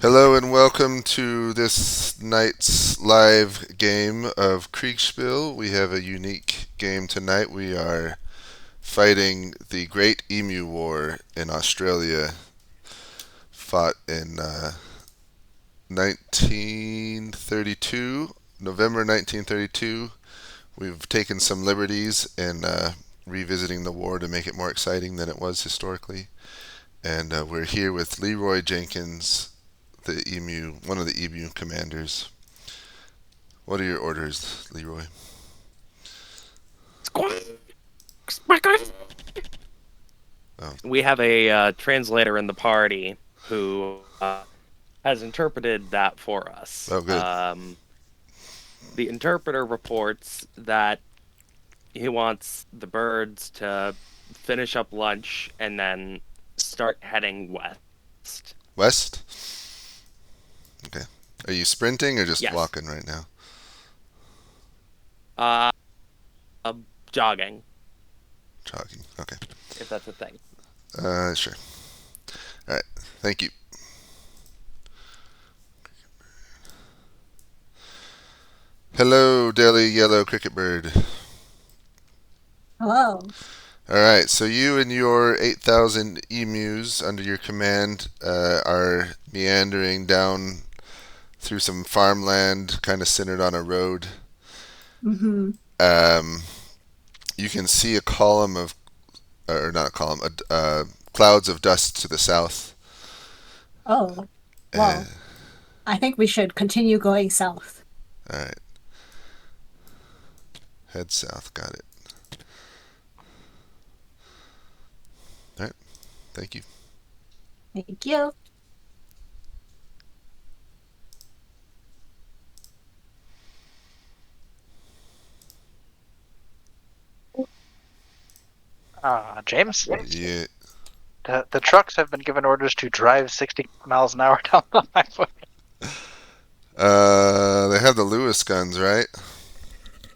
Hello and welcome to this night's live game of Kriegspiel. We have a unique game tonight. We are fighting the Great Emu War in Australia, fought in 1932, November 1932. We've taken some liberties in revisiting the war to make it more exciting than it was historically. And we're here with Leroy Jenkins, the Emu, one of the Emu commanders. What are your orders, Leroy? Oh, We have a translator in the party who has interpreted that for us. oh, good. The interpreter reports that he wants the birds to finish up lunch and then start heading west. West. Okay. Are you sprinting or just Yes. walking right now? Uh, uh, Jogging, Jogging. Okay. if that's a thing. Sure. All right. Thank you. Hello, Daily Yellow Cricket Bird. Hello. All right. So you and your 8,000 emus under your command are meandering down through some farmland, kind of centered on a road. Hmm. Um, you can see a column of, or not a column, clouds of dust to the south. Oh, Uh, well, I think we should continue going south. all right. Head south. Got it. All right. Thank you. Thank you. James, Yeah. the trucks have been given orders to drive 60 miles an hour down the highway. They have the Lewis guns, right?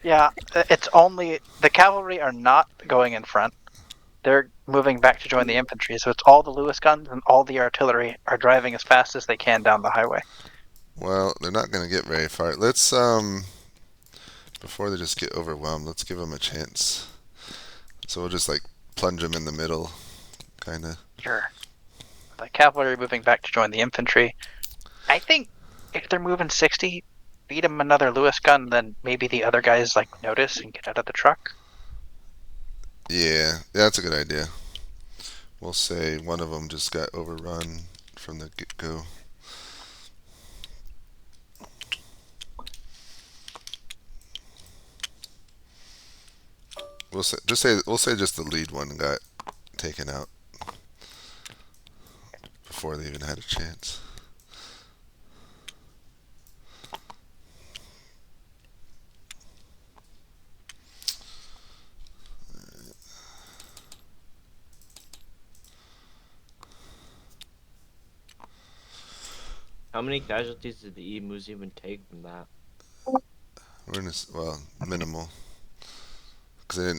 Yeah, it's only the cavalry are not going in front. They're moving back to join the infantry, so it's all the Lewis guns and all the artillery are driving as fast as they can down the highway. Well, they're not going to get very far. Let's before they just get overwhelmed, let's give them a chance. So we'll just like plunge them in the middle, kind of. Sure. The cavalry moving back to join the infantry. I think if they're moving 60, beat them another Lewis gun, then maybe the other guys notice and get out of the truck. Yeah, that's a good idea. We'll say one of them just got overrun from the get-go. We'll say just the lead one got taken out before they even had a chance. How many casualties did the Emus even take from that? We're in this, well, minimal, because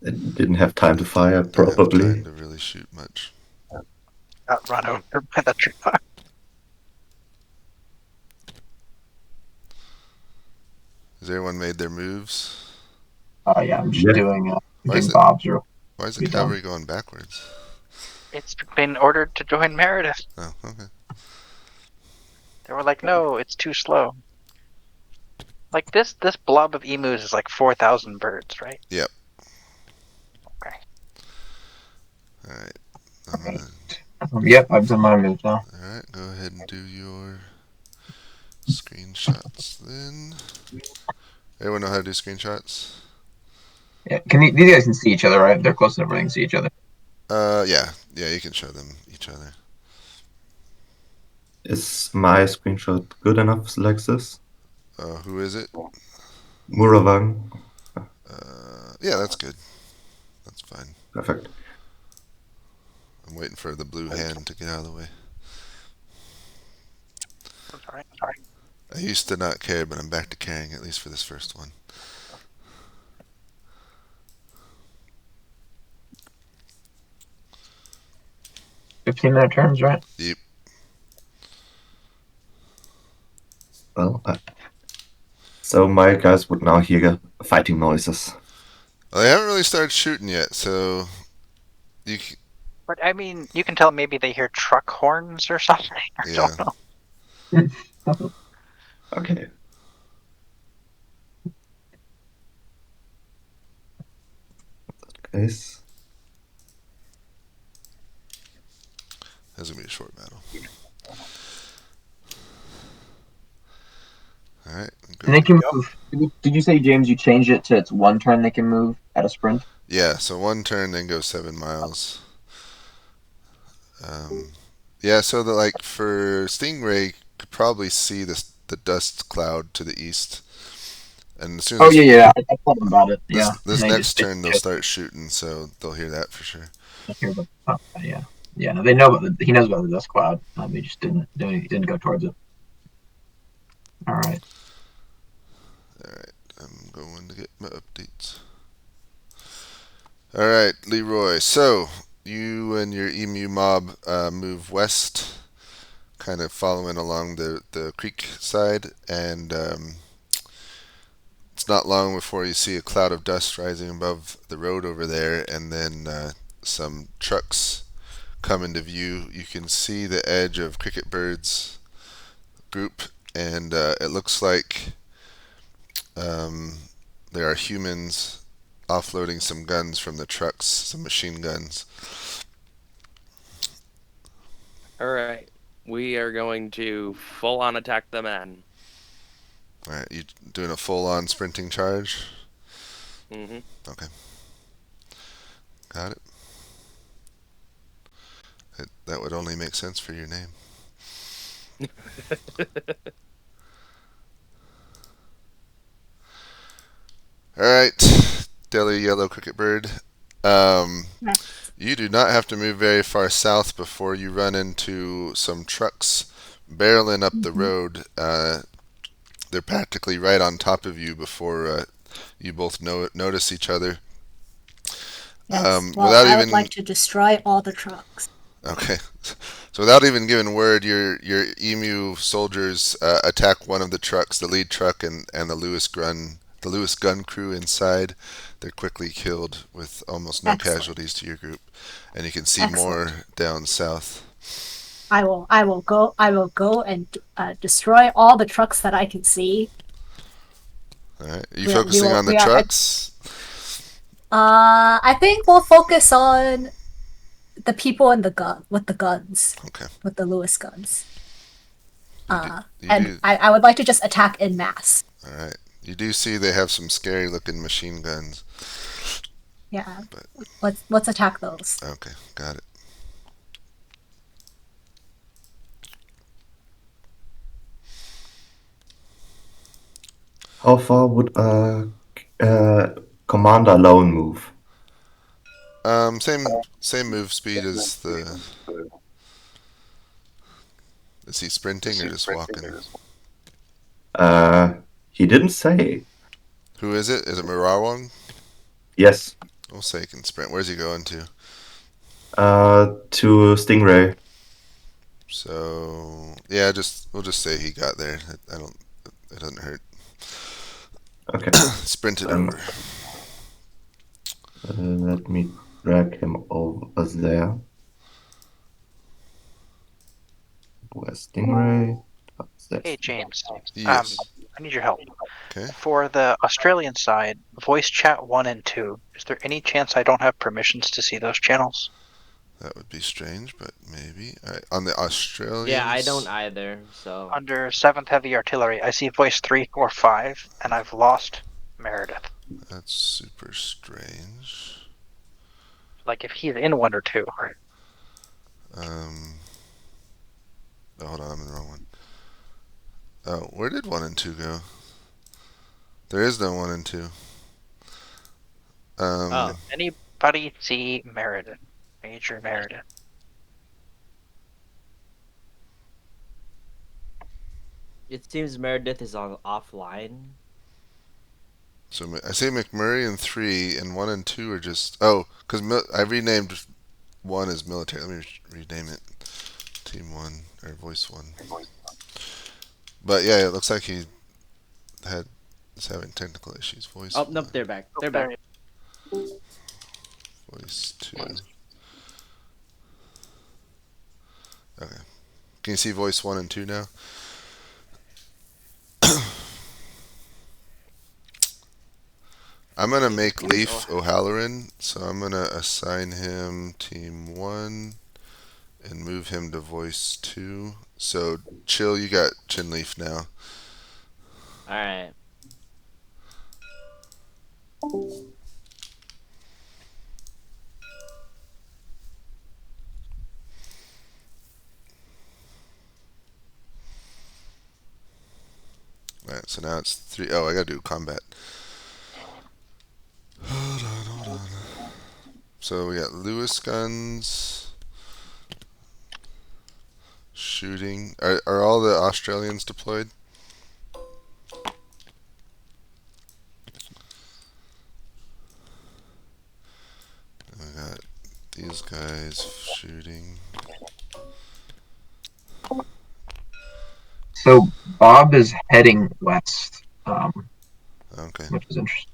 they It didn't have time to fire, didn't have time probably. to really shoot much. Got run over by the truck. Has everyone made their moves? Yeah, I'm just Yeah. Why is doing it? Bob's real. Why is the Be done. cavalry going backwards? It's been ordered to join Meredith. Oh, okay. They were like, no, it's too slow. Like this blob of emus is like 4,000 birds, right? Yep. Okay. All right. I'm Okay. gonna. Yep, I've done my moves now. All right. Go ahead and do your screenshots then. Everyone know how to do screenshots? Yeah, these guys can see each other, right? They're close enough where they can see each other. Yeah. You can show them each other. Is my screenshot good enough like this? Who is it? Muravang. Yeah, that's good. That's fine. Perfect. I'm waiting for the blue hand to get out of the way. Sorry. I used to not care, but I'm back to caring, at least for this first one. $15-minute turns, right? Yep. Well, so my guys would now hear fighting noises. Well, they haven't really started shooting yet, so you But I mean, you can tell maybe they hear truck horns or something. I yeah. don't know. Okay. Case. That's gonna be a short battle. All right. And they can move. Did you say, James, you changed it to it's 1 turn they can move at a sprint? Yeah. So 1 turn, then go 7 miles. Yeah. So like for Stingray, you could probably see the dust cloud to the east, and as soon Oh as yeah. I told them about it. Yeah. this And next they turn they'll start shooting, so they'll hear that for sure. hear about. Oh, yeah. Yeah. No, they know about he knows about the dust cloud. He just didn't go towards it. All right. All right. I'm going to get my updates. All right, Leroy. So you and your emu mob move west, kind of following along the creek side, and it's not long before you see a cloud of dust rising above the road over there, and then some trucks come into view. You can see the edge of Cricket Bird's group, and it looks like um, there are humans offloading some guns from the trucks, some machine guns. All right. We are going to full on attack the men. All right, you doing a full-on sprinting charge? Mm-hmm. Okay, got it. That would only make sense for your name. All right, Delhi Yellow Cricket Bird. You do not have to move very far south before you run into some trucks barreling up the road. They're practically right on top of you before you both notice each other. Yes. Well, without I would even like to destroy all the trucks. Okay, so without even giving word, your emu soldiers attack one of the trucks, the lead truck, and the Lewis gun crew inside. They're quickly killed with almost no Excellent. casualties to your group, and you can see Excellent. more down south. I will go and destroy all the trucks that I can see. All right, are you focusing on the We are. trucks? I think we'll focus on the people in the gun with the guns. Okay. With the Lewis guns. You I would like to just attack en masse. All right, you do see they have some scary-looking machine guns. Yeah. But Let's attack those. okay, got it. How far would Commander alone move? Same move speed as the. Is he sprinting or just walking? He didn't say. Who is it? Is it Mirawang? Yes. We'll say he can sprint. Where's he going to? To Stingray. So yeah, we'll just say he got there. It doesn't hurt. Okay. Sprinted over. Let me drag him over there. Where's Stingray? Hey, James. Yes. I need your help. Okay. For the Australian side, voice chat 1 and 2, is there any chance I don't have permissions to see those channels? That would be strange, but maybe. All right. On the Australians. Yeah, I don't either. So Under 7th Heavy Artillery, I see voice 3 or 5, and I've lost Meredith. That's super strange. Like if he's in 1 or 2. Oh, hold on, I'm in the wrong one. Oh, where did 1 and 2 go? There is no 1 and 2. Oh. Anybody see Meredith? Major Meredith. It seems Meredith is on offline. So I see McMurray in 3, and 1 and 2 are just. Oh, because I renamed 1 as military. Let me rename it. Team 1 or Voice 1. But yeah, it looks like he is having technical issues. Voice Oh nope, one, they're back. Oh, They're there back. voice two. Okay. Can you see voice 1 and 2 now? I'm gonna make Leaf O'Halloran, so I'm gonna assign him team 1 and move him to voice 2. So Chill, you got Chinleaf now. All right. Alright, so now it's 3. Oh, I gotta do combat. Hold on. So we got Lewis guns, shooting. Are all the Australians deployed? We got these guys shooting. So Bob is heading west, Okay. which is interesting.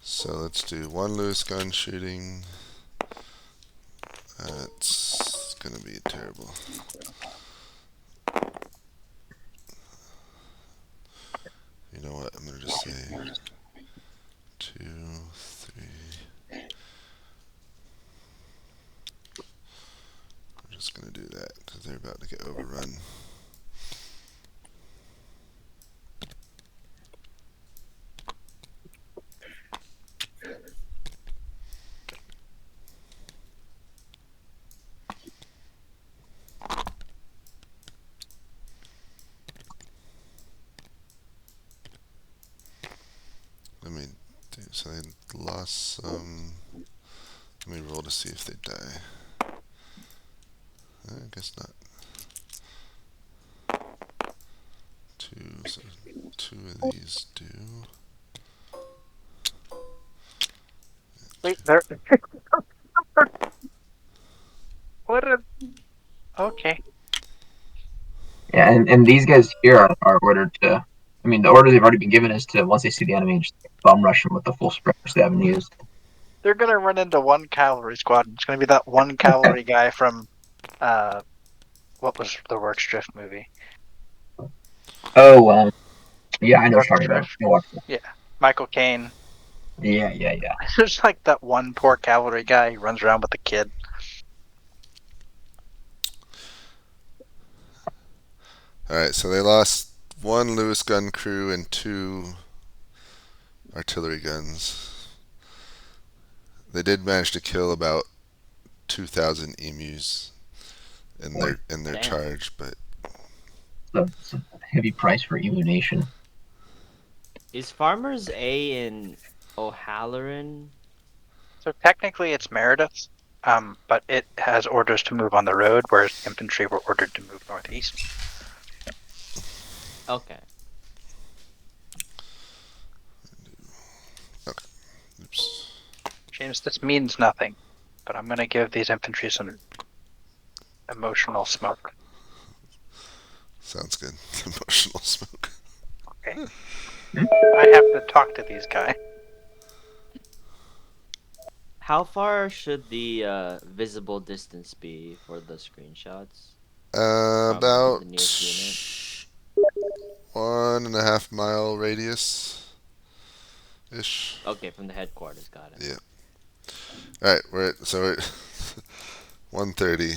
So let's do 1 Lewis gun shooting. That's gonna be terrible. You know what? I'm gonna just say 2, 3. I'm just gonna do that because they're about to get overrun. Let me do so. They lost some. Let me roll to see if they die. I guess not. 2. So 2 of these do. Wait, there. What a. Okay. Yeah, and these guys here are ordered to. I mean, the orders they've already been given is to once they see the enemy, just bum rush them with the full sprinters they haven't used. They're gonna run into one cavalry squad. It's gonna be that one cavalry guy from, what was the Works Drift movie? Oh, yeah, I know what Works you're talking about. Drift. I watched it. Yeah, Michael Caine. Yeah. There's like that one poor cavalry guy who runs around with a kid. Alright, so they lost 1 Lewis gun crew and 2 artillery guns. They did manage to kill about 2,000 emus in their Damn. charge, but So it's a heavy price for Emu Nation. Is Farmers A in O'Halloran? So technically it's Meredith, but it has orders to move on the road, whereas infantry were ordered to move northeast. Okay. oops. James, this means nothing, but I'm gonna give these infantry some emotional smoke. Sounds good. Emotional smoke. Okay. I have to talk to these guys. How far should the visible distance be for the screenshots? From About the nearest unit? 1.5 mile radius ish. Okay, from the headquarters, got it. Yeah. Alright, we're at 130.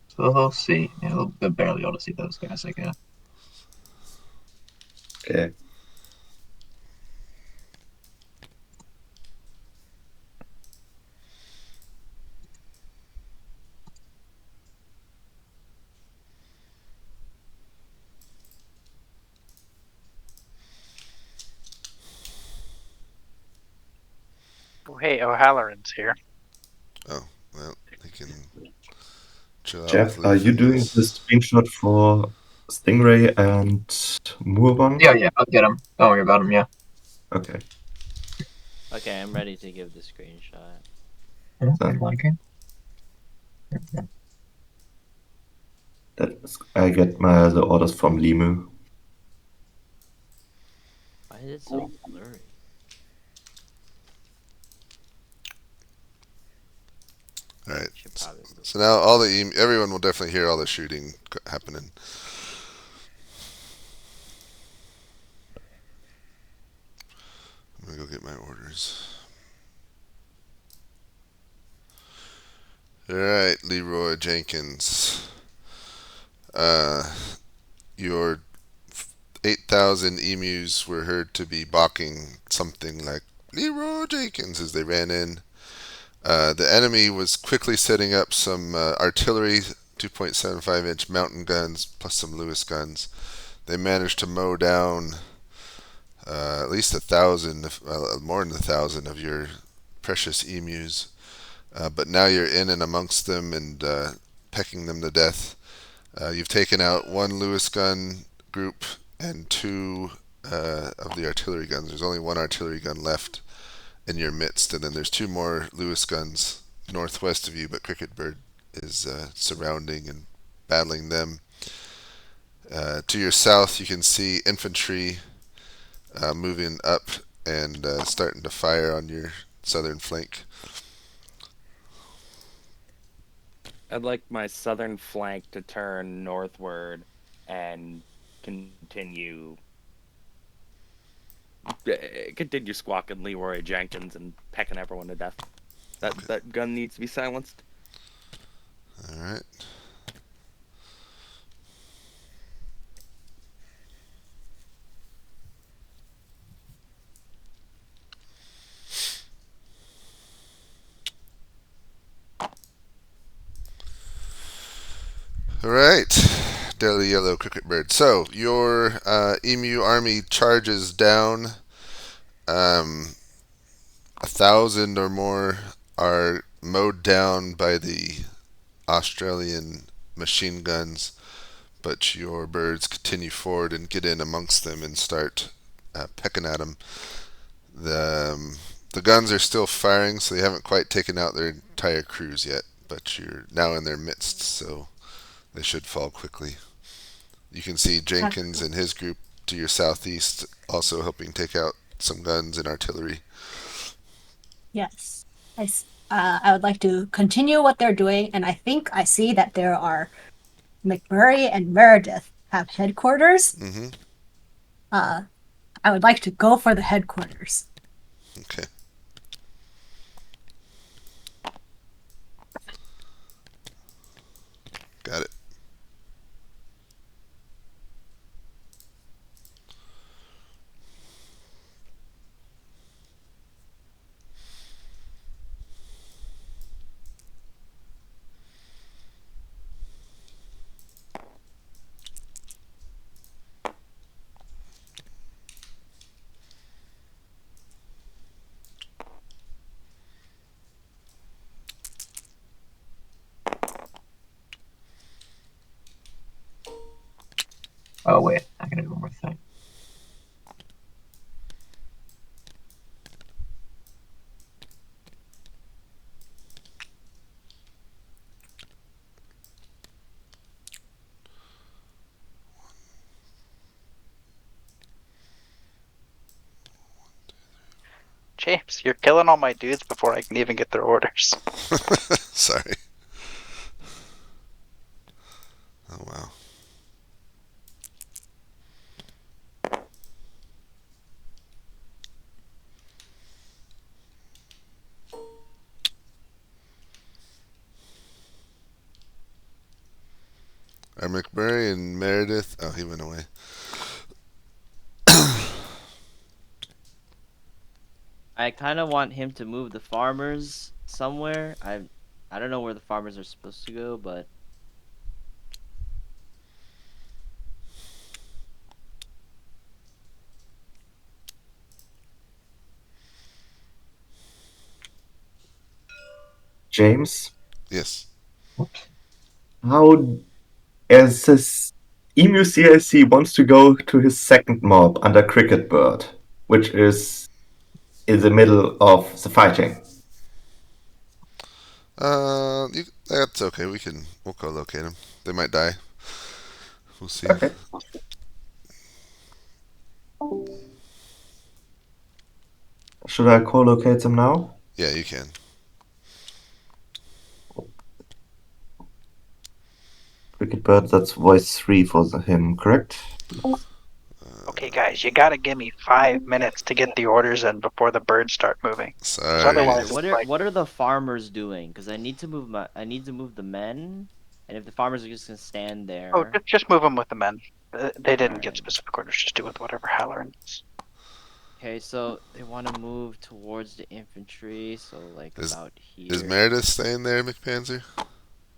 So they'll see. Yeah, they'll barely able to see those guys, I guess. Okay. Oh, hey, O'Halloran's here. Oh, well, they can chill out Jeff, with are Leaf, you I doing guess. the screenshot for Stingray and Moorban? Yeah, I'll get them. Don't worry about them. Yeah. Okay. Okay, I'm ready to give the screenshot. Then- Okay. I get the orders from Limu. Why is it so blurry? All right. Should probably move. So now everyone will definitely hear all the shooting happening. I'm gonna go get my orders. All right, Leroy Jenkins. Your 8,000 emus were heard to be balking something like Leroy Jenkins as they ran in. The enemy was quickly setting up some artillery, 2.75-inch mountain guns, plus some Lewis guns. They managed to mow down at least 1,000, more than 1,000 of your precious emus. But now you're in and amongst them and pecking them to death. You've taken out one Lewis gun group and two of the artillery guns. There's only one artillery gun left in your midst, and then there's two more Lewis guns northwest of you, but Cricket Bird is surrounding and battling them. To your south, you can see infantry moving up and starting to fire on your southern flank. I'd like my southern flank to turn northward and continue squawking Leroy Jenkins and pecking everyone to death. That gun needs to be silenced. All right. All right, Daily Yellow Cricket Bird. So your emu army charges down. 1,000 or more are mowed down by the Australian machine guns, but your birds continue forward and get in amongst them and start pecking at them. The guns are still firing, so they haven't quite taken out their entire crews yet, but you're now in their midst, so they should fall quickly. You can see Jenkins and his group to your southeast also helping take out some guns and artillery. Yes. I would like to continue what they're doing, and I think I see that there are McMurray and Meredith have headquarters. Mm-hmm. I would like to go for the headquarters. Okay. Got it. Oh wait, I gotta do one more thing. James, you're killing all my dudes before I can even get their orders. Sorry. Oh, wow. Are McMurray and Meredith? Oh, he went away. I kind of want him to move the farmers somewhere. I don't know where the farmers are supposed to go, but James, Yes. how as this Emu CIC wants to go to his second mob under Cricket Bird, which is in the middle of the fighting. That's okay. We'll co-locate them. They might die. We'll see. Okay. Should I co-locate them now? Yeah, you can. Cricket Bird, that's voice 3 for him, correct? Okay, guys, you gotta give me 5 minutes to get the orders in before the birds start moving. Sorry. Otherwise, Spencer, it's like, what are the farmers doing? Because I need to move the men, and if the farmers are just gonna stand there. oh, just move them with the men. They didn't get Alright. specific orders. Just do with whatever Halloran is. Okay, so they want to move towards the infantry, so like Is- about here. Is Meredith staying there, McPanzer?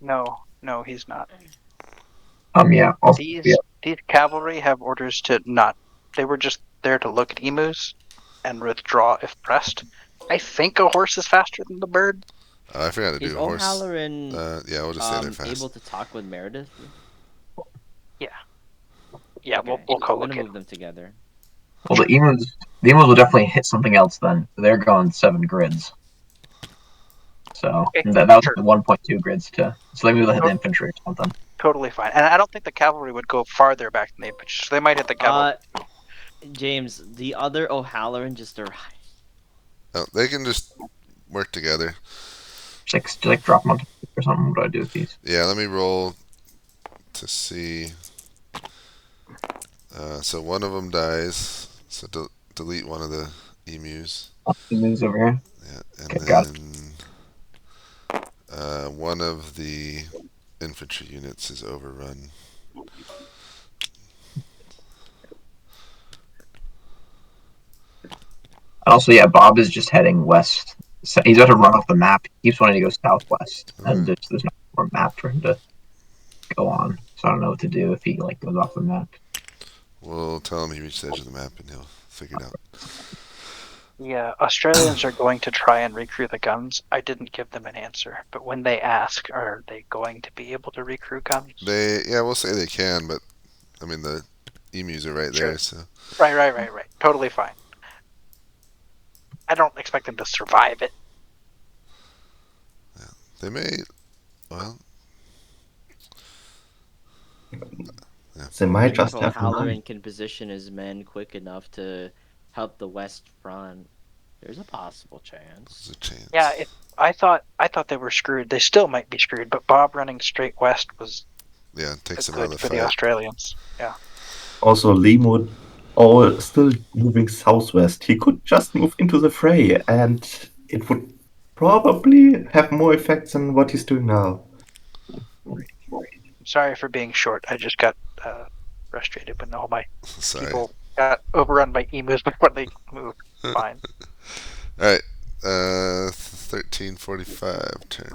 No, he's not. Yeah. Also, These cavalry have orders to not. They were just there to look at emus and withdraw if pressed. I think a horse is faster than the bird. I forgot to Is do a horse. O'Halloran Yeah, we'll just stay there fast. able to talk with Meredith? Yeah, Okay, we'll I'm gonna co-locate. move them together. well, the emus will definitely hit something else then. They're going 7 grids. So Okay, that was sure. the 1.2 grids to. So they maybe hit the infantry or something. Totally fine. And I don't think the cavalry would go farther back than the infantry, so they might hit the cavalry. James, the other O'Halloran just arrived. Oh, they can just work together. Just like drop them on or something. What do I do with these? Yeah, let me roll to see. So one of them dies. So delete one of the emus. Moves over here. Yeah, and Okay, got it. then one of the infantry units is overrun. And also, yeah, Bob is just heading west. So he's got to run off the map. He keeps wanting to go southwest, and there's no more map for him to go on. So I don't know what to do if he like goes off the map. We'll tell him he reached the edge of the map and he'll figure it out. Yeah, Australians are going to try and recrew the guns. I didn't give them an answer, but when they ask, are they going to be able to recrew guns? We'll say they can, but I mean the emus are right Sure. there, so Right. Totally fine. I don't expect them to survive it. they may. Well, They might If just have O'Halloran none. can position his men quick enough to help the west front, there's a possible chance. there's a chance. Yeah, I thought they were screwed. They still might be screwed, but Bob running straight west was Yeah, takes them out of good the for fight. the Australians. Yeah. Also, Lemur, all still moving southwest. He could just move into the fray, and it would probably have more effects than what he's doing now. Sorry for being short. I just got frustrated when all my Sorry. people got overrun by emus before they moved. Fine. All right. 13:45 turn.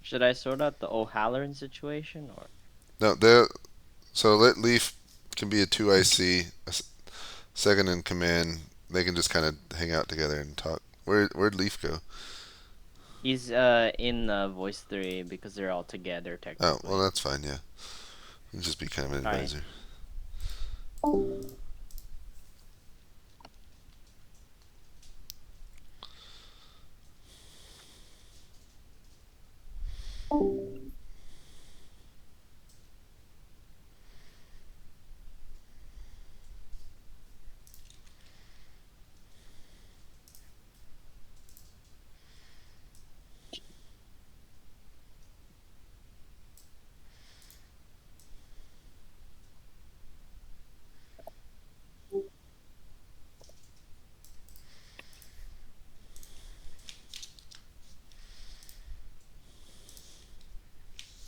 Should I sort out the O'Halloran situation or? No, so let Leaf can be a 2 IC, second in command. They can just kind of hang out together and talk. Where'd Leaf go? He's in voice 3 because they're all together technically. Oh, well, that's fine. Yeah, you can just be kind of an Alright. advisor.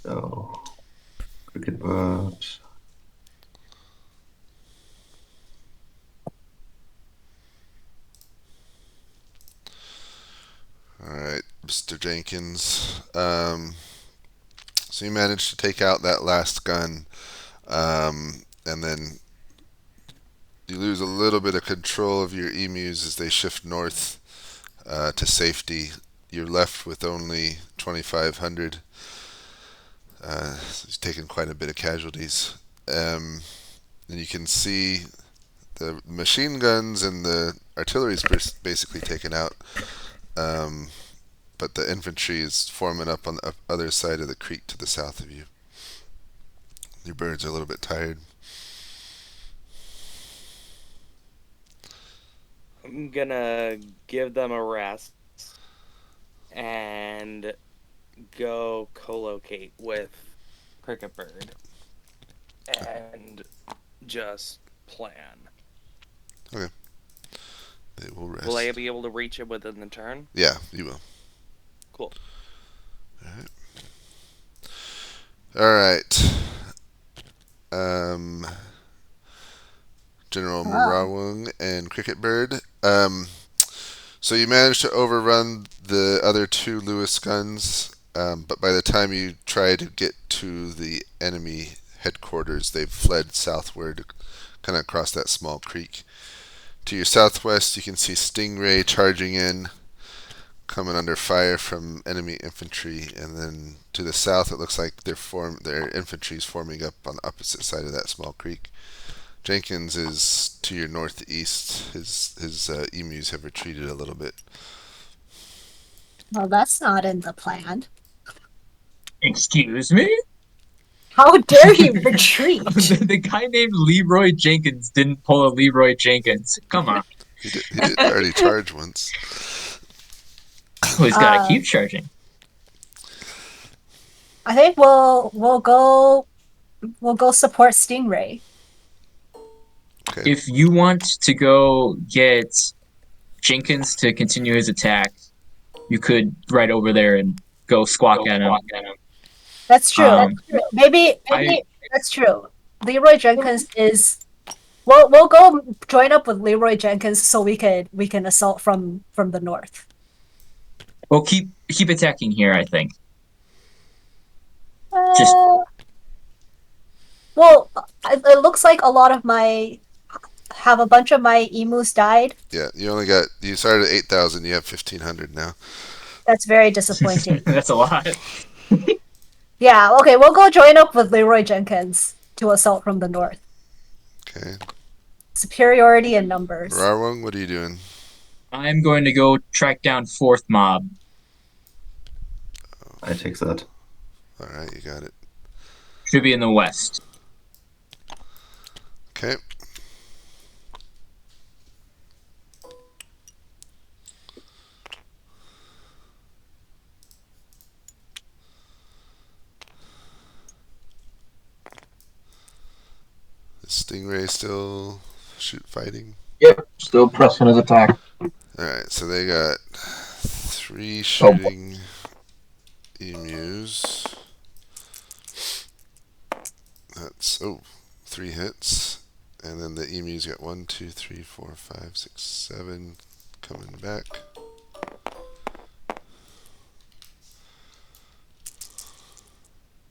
So, Cricket Bird. All right, Mr. Jenkins. So you managed to take out that last gun, and then you lose a little bit of control of your emus as they shift north to safety. You're left with only 2,500. So he's taken quite a bit of casualties. And you can see the machine guns and the artillery is basically taken out. But the infantry is forming up on the other side of the creek to the south of you. Your birds are a little bit tired. I'm gonna give them a rest and go co-locate with Cricket Bird and just plan. They will rest. Will I be able to reach it within the turn? Yeah, you will. Cool. All right. General Murawung and Cricket Bird. So you managed to overrun the other two Lewis guns, but by the time you try to get to the enemy headquarters, they've fled southward, kind of across that small creek. To your southwest, you can see Stingray charging in, coming under fire from enemy infantry, and then to the south, it looks like their infantry is forming up on the opposite side of that small creek. Jenkins is to your northeast. His emus have retreated a little bit. Well, that's not in the plan. Excuse me? How dare he retreat? The guy named Leroy Jenkins didn't pull a Leroy Jenkins. Come on. He did already charge once. Well, he's got to keep charging. I think we'll go support Stingray. Okay. If you want to go get Jenkins to continue his attack, you could right over there and go squawk at him. That's true. Maybe that's true. Leroy Jenkins is. We'll go join up with Leroy Jenkins so we can assault from the north. Well, keep attacking here, I think. Well, it looks like a bunch of my emus died. Yeah, you started at 8,000. You have 1,500 now. That's very disappointing. That's a lot. Yeah. Okay, we'll go join up with Leroy Jenkins to assault from the north. Okay. Superiority in numbers. Rawung, what are you doing? I'm going to go track down fourth mob. I take that. All right, you got it. Should be in the west. Okay. Is Stingray still fighting? Yep, still pressing his attack. Alright, so they got 3 shooting emus. That's 3 hits. And then the emus got 1, 2, 3, 4, 5, 6, 7 coming back.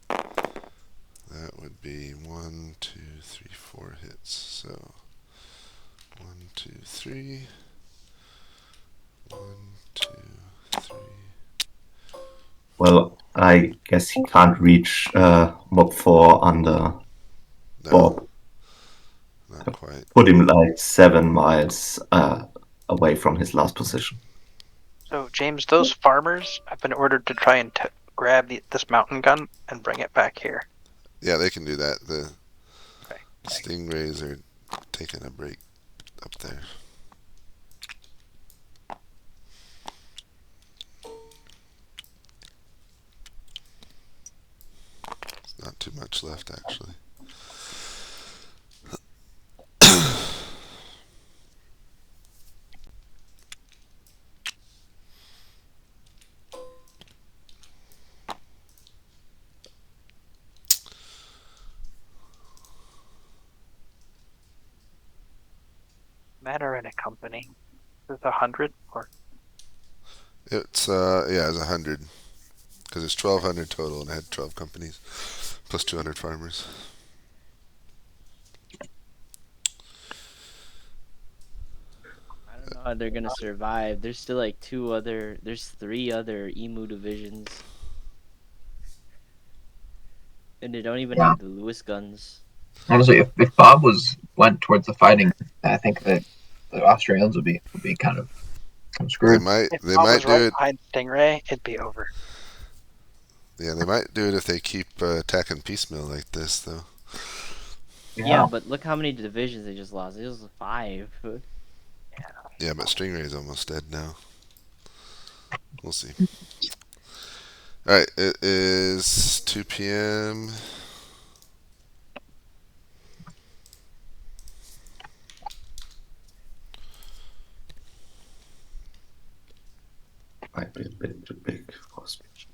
That would be 1, 2, 3, 4 hits. So 1, 2, 3. 1, 2, 3. Well, I guess he can't reach Mob 4 under Bob. Not quite. Put him like 7 miles away from his last position. So, James, those farmers have been ordered to try and grab this mountain gun and bring it back here. Yeah, they can do that. The Okay. Stingrays are taking a break up there. There's not too much left, actually. Men are in a company. Is it 100 or? It's it's 100 because it's 1,200 total, and I had 12 companies plus 200 farmers. don't know how they're gonna survive. There's still like there's 3 other emu divisions. And they don't even Yeah. have the Lewis guns. Honestly, if Bob went towards the fighting, I think that the Australians would be kind of They screwed. might If they Bob might was do right it. behind Stingray, it'd be over. Yeah, they might do it if they keep attacking piecemeal like this, though. Yeah, but look how many divisions they just lost. It was 5. Yeah, but Stingray's almost dead now. We'll see. All right, it is 2 p.m. Might be a bit too big for speech.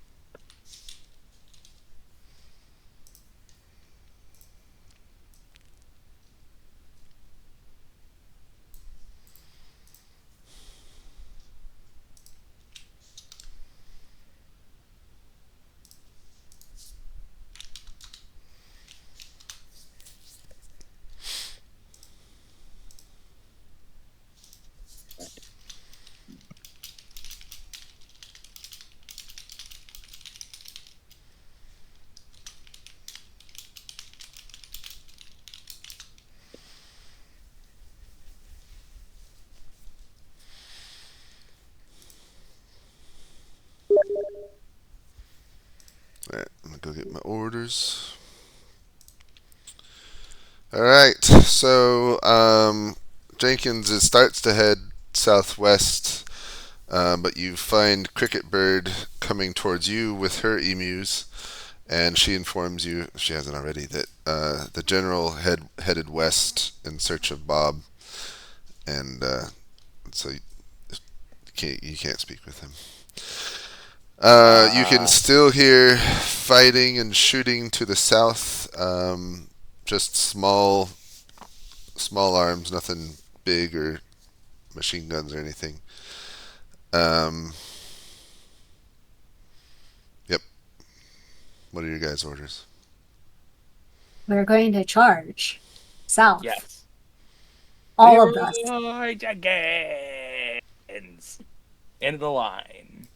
All right, I'm gonna go get my orders. All right, so Jenkins starts to head southwest, but you find Cricket Bird coming towards you with her emus, and she informs you, if she hasn't already, that the general headed west in search of Bob, and so you can't speak with him. You can still hear fighting and shooting to the south. Just small arms, nothing big or machine guns or anything. Yep. What are your guys' orders? We're going to charge south. Yes. All of us. Leroy Jenkins. End of the line.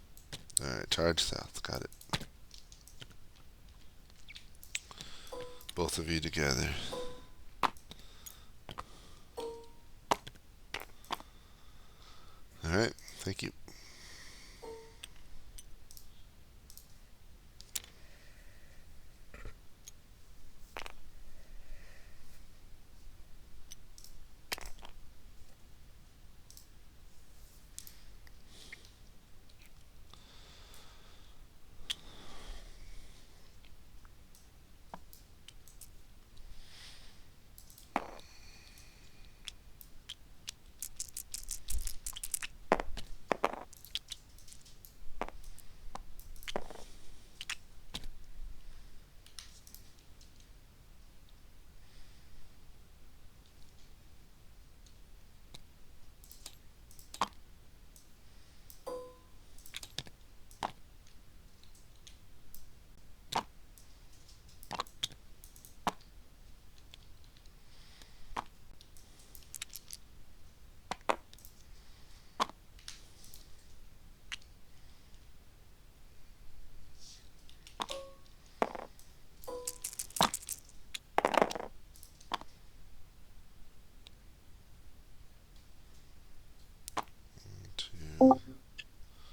All right, charge south. Got it. Both of you together. All right, thank you.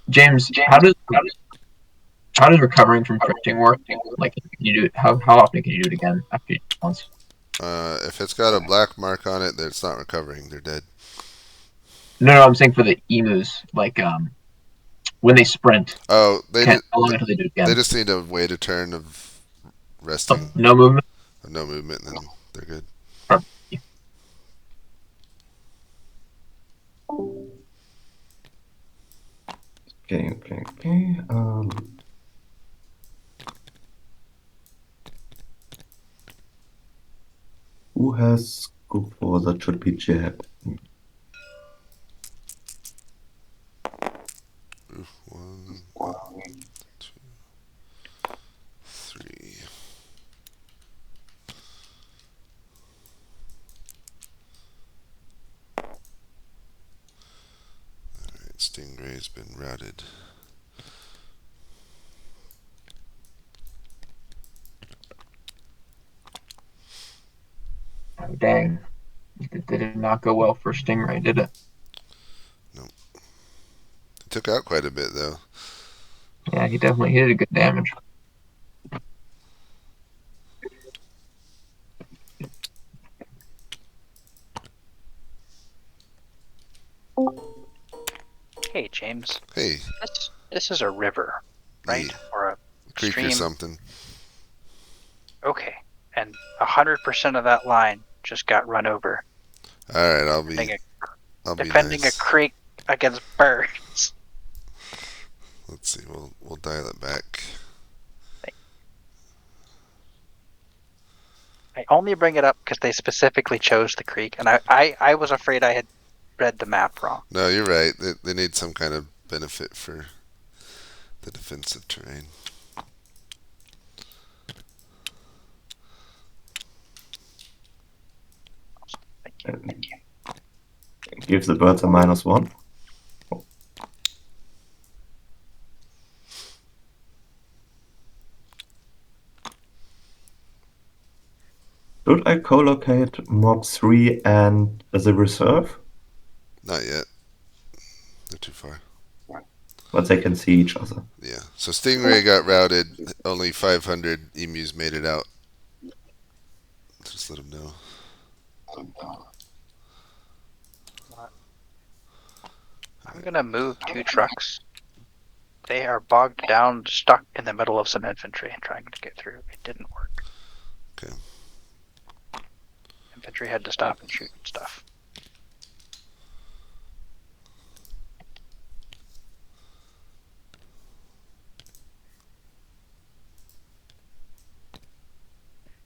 James, how does recovering from critting work? Like, can you do it, how often can you do it again after you do it once? If it's got a black mark on it, it's not recovering. They're dead. No, I'm saying for the emus, like when they sprint, Oh, how long until they do it again? they just need to wait a turn of resting, No movement. no movement, and then they're good. Okay. Who has go for that should be jab. One, two, three. has been routed. Oh, dang. It did not go well for Stingray, did it? Nope. It took out quite a bit, though. Yeah, he definitely hit a good damage. Hey, James. Hey, This is a river, right? yeah, Or a creek stream. or something. Okay. And 100% of that line just got run over. All right, I'll be Defending a nice. creek against birds. Let's see. We'll dial it back. I only bring it up because they specifically chose the creek, and I was afraid I had read the map wrong. No, you're right. They need some kind of benefit for the defensive terrain. Thank you. Gives the birds a -1. Should I co-locate Mob 3 and the reserve? Not yet. They're too far. But they can see each other. Yeah. So Stingray got routed. Only 500 emus made it out. Just let them know. I'm gonna move 2 trucks. They are bogged down, stuck in the middle of some infantry and trying to get through. It didn't work. Okay. Infantry had to stop and shoot and stuff.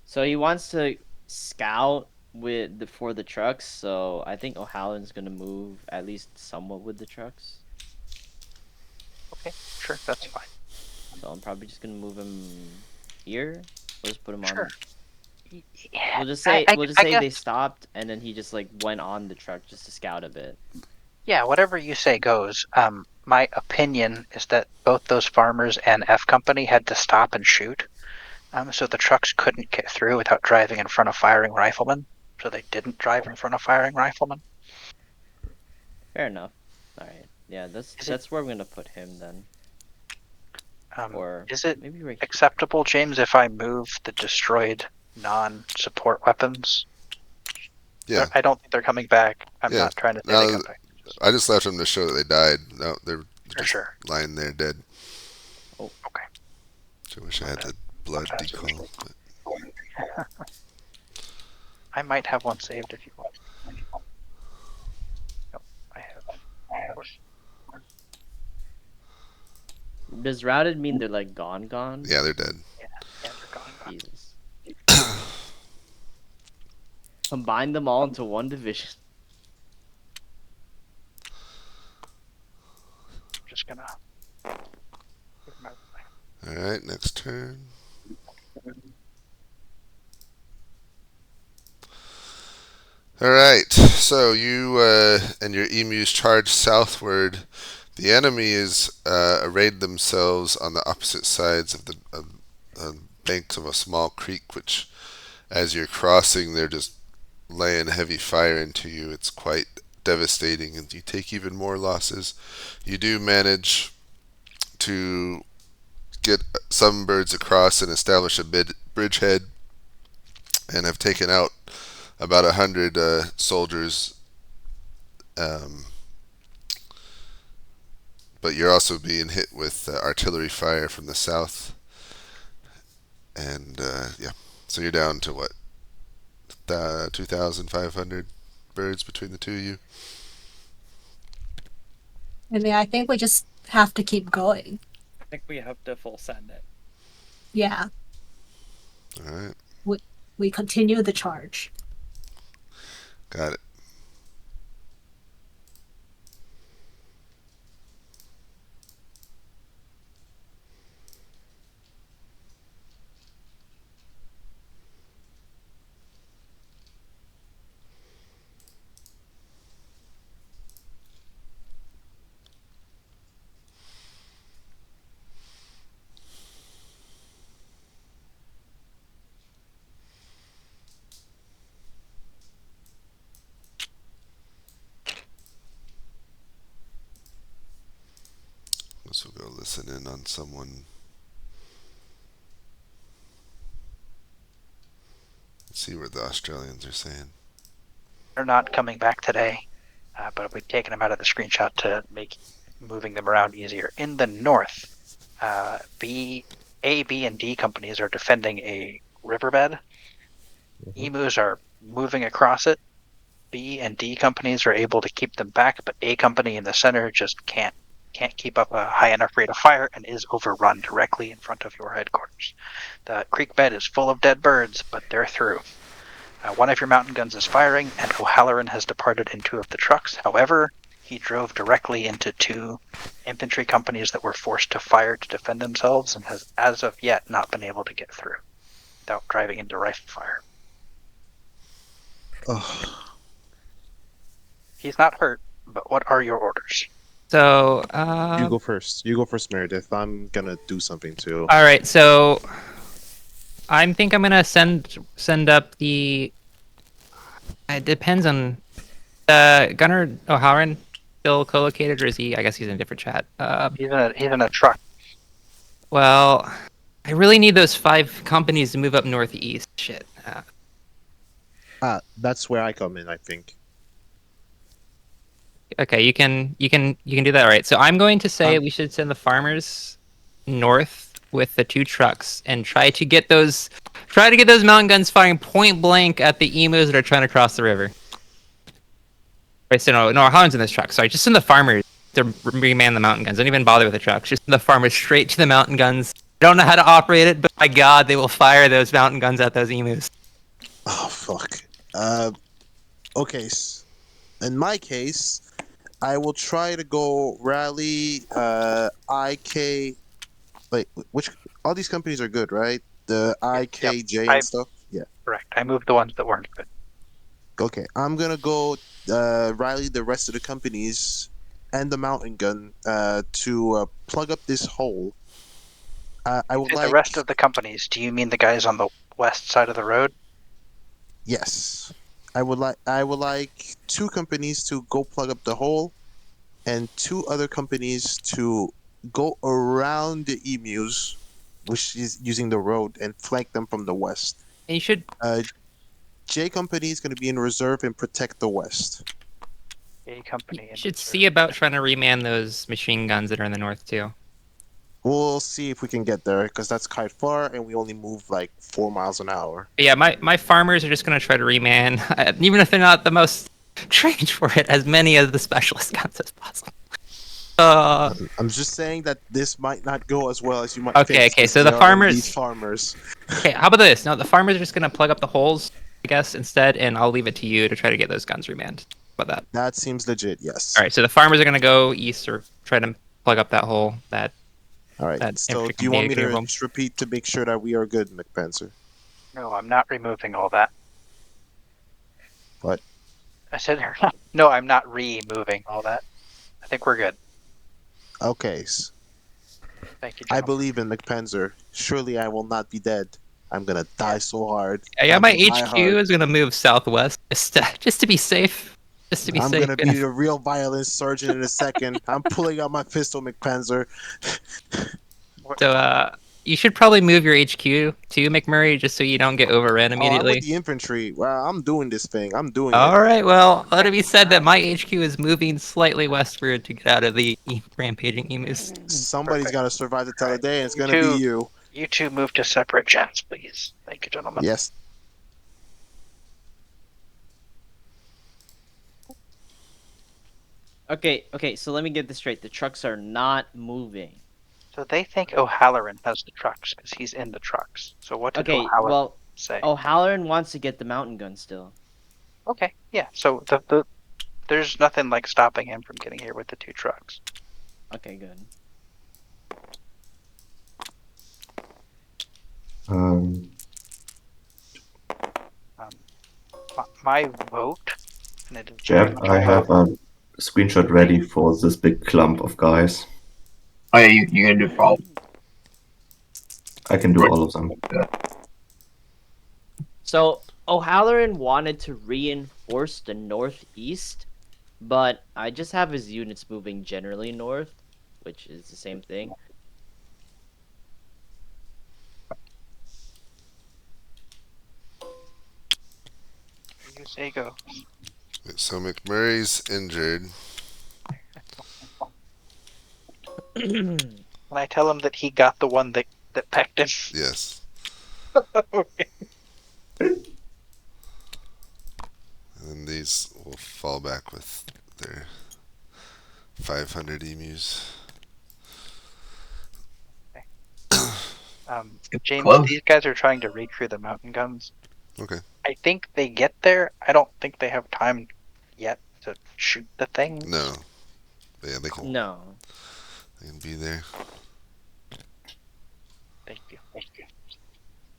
So he wants to scout for the trucks. So I think O'Halloran's gonna move at least somewhat with the trucks. Okay, sure, that's fine. So I'm probably just gonna move him here. We'll just put him Sure. on. We'll just say I they guess, stopped and then he just like went on the truck just to scout a bit. yeah, whatever you say goes. My opinion is that both those farmers and F Company had to stop and shoot. So the trucks couldn't get through without driving in front of firing riflemen. So they didn't drive in front of firing riflemen. Fair enough. All right. Yeah, that's where I'm gonna put him then. Or is it maybe right here. acceptable, James, if I move the destroyed non-support weapons? Yeah. I don't think they're coming back. I'm Yeah. not trying to say No, they come back. I just left them to show that they died. No, they're For just sure. lying there dead. Oh, okay. I wish I had the blood decall. But... I might have one saved if you want. No, I have. Does routed mean they're like gone? Yeah, they're dead. Yeah, they're gone. Jesus. Combine them all into one division. I'm just gonna. All right, next turn. All right, so you and your emus charge southward. The enemy is arrayed themselves on the opposite sides of the banks of a small creek, which, as you're crossing, they're just laying heavy fire into you. It's quite devastating, and you take even more losses. You do manage to get some birds across and establish a bridgehead, and have taken out about 100 soldiers. But you're also being hit with artillery fire from the south, and yeah, so you're down to what, 2,500 birds between the two of you. I mean, I think we just have to keep going. I think we have to full send it. Yeah. All right. We continue the charge. Got it. guess we'll go listen in on someone. Let's see what the Australians are saying. They're not coming back today, but we've taken them out of the screenshot to make moving them around easier. In the north, A, B, and D companies are defending a riverbed. Emus are moving across it. B and D companies are able to keep them back, but A company in the center just can't keep up a high enough rate of fire and is overrun directly in front of your headquarters. The creek bed is full of dead birds, but they're through. One of your mountain guns is firing, and O'Halloran has departed in 2 of the trucks. However, he drove directly into 2 infantry companies that were forced to fire to defend themselves and has, as of yet, not been able to get through without driving into rifle fire. Oh. He's not hurt, but what are your orders? So, You go first. You go first, Meredith. I'm gonna do something too. all right. So, I think I'm gonna send up the. It depends on. Gunnar O'Halloran still co-located, or is he? I guess he's in a different chat. He's in a truck. Well, I really need those 5 companies to move up northeast. Shit. That's where I come in, I think. Okay, you can do that. All right. So I'm going to say we should send the farmers north with the 2 trucks and try to get those mountain guns firing point blank at the emus that are trying to cross the river. Wait, so no, Holland's in this truck. Sorry, just send the farmers to reman the mountain guns. Don't even bother with the trucks. Just send the farmers straight to the mountain guns. I don't know how to operate it, but my God, they will fire those mountain guns at those emus. Oh fuck. Okay. In my case, I will try to go rally. IK. Wait, which all these companies are good, right? The IKJ and stuff. Yeah. Correct. I moved the ones that weren't good. Okay, I'm gonna go rally the rest of the companies and the mountain gun to plug up this hole. I would like the rest of the companies. Do you mean the guys on the west side of the road? Yes, I would like 2 companies to go plug up the hole, and 2 other companies to go around the emus, which is using the road, and flank them from the west. And you should. J company is going to be in reserve and protect the west. A company. You should see about trying to reman those machine guns that are in the north too. We'll see if we can get there, because that's quite far, and we only move like 4 miles an hour. But yeah, my farmers are just going to try to reman, even if they're not the most trained for it, as many of the specialist guns as possible. I'm just saying that this might not go as well as you might think. Okay, so the farmers... These farmers. Okay, how about this? No, the farmers are just going to plug up the holes, I guess, instead, and I'll leave it to you to try to get those guns remanned. How about that? That seems legit, yes. Alright, so the farmers are going to go east or try to plug up that hole. Alright, so do you want me to just repeat to make sure that we are good, McPencer? No, I'm not removing all that. What? I said, no, I'm not removing all that. I think we're good. Okay. Thank you, I believe in McPencer. Surely I will not be dead. I'm gonna die so hard. Yeah, my HQ is gonna move southwest just to be safe. I'm gonna be the real violence surgeon in a second. I'm pulling out my pistol, McPencer. So, you should probably move your HQ too, McMurray, just so you don't get overrun immediately. I'm with the infantry. Well, I'm doing this thing. I'm doing it. Alright, well, let it be said that my HQ is moving slightly westward to get out of the rampaging emus. Somebody's gotta survive to tell the day, and it's gonna be you. You 2 move to separate chats, please. Thank you, gentlemen. Yes. Okay, so let me get this straight. The trucks are not moving. So they think O'Halloran has the trucks because he's in the trucks. So what did O'Halloran say? O'Halloran wants to get the mountain gun still. Okay, yeah. So there's nothing like stopping him from getting here with the 2 trucks. Okay, good. My vote. Jeb, I have a screenshot ready for this big clump of guys. Oh yeah, you gonna do all? I can do all of them. So O'Halloran wanted to reinforce the northeast, but I just have his units moving generally north, which is the same thing. You say go. So McMurray's injured. Can I tell him that he got the one that pecked him? Yes. Okay. And these will fall back with their 500 emus. James, close. these guys are trying to recrew the mountain guns. Okay. I think they get there. I don't think they have time yet to shoot the things. No. But yeah, they can No. be there. Thank you.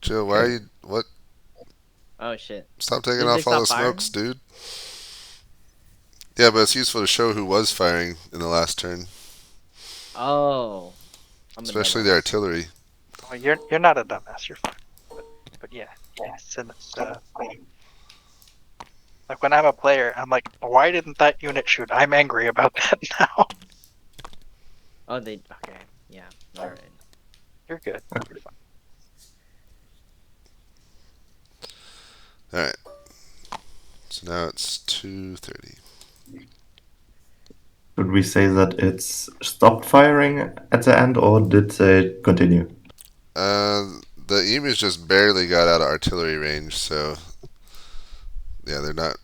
Chill, why are you... What? Oh shit. Stop taking Did they off all the stop firing? smokes, dude. Yeah, but it's useful to show who was firing in the last turn. Oh. I'm a Especially the dumbass. artillery. Well, you're not a dumbass. You're fine. But yeah, and it's, like when I'm a player, I'm like, why didn't that unit shoot? I'm angry about that now. Oh, they. Okay. Yeah. All right. You're good. You're fine. Alright. So now it's 2:30. Should we say that it's stopped firing at the end, or did they continue? The emus just barely got out of artillery range, so yeah, they're not.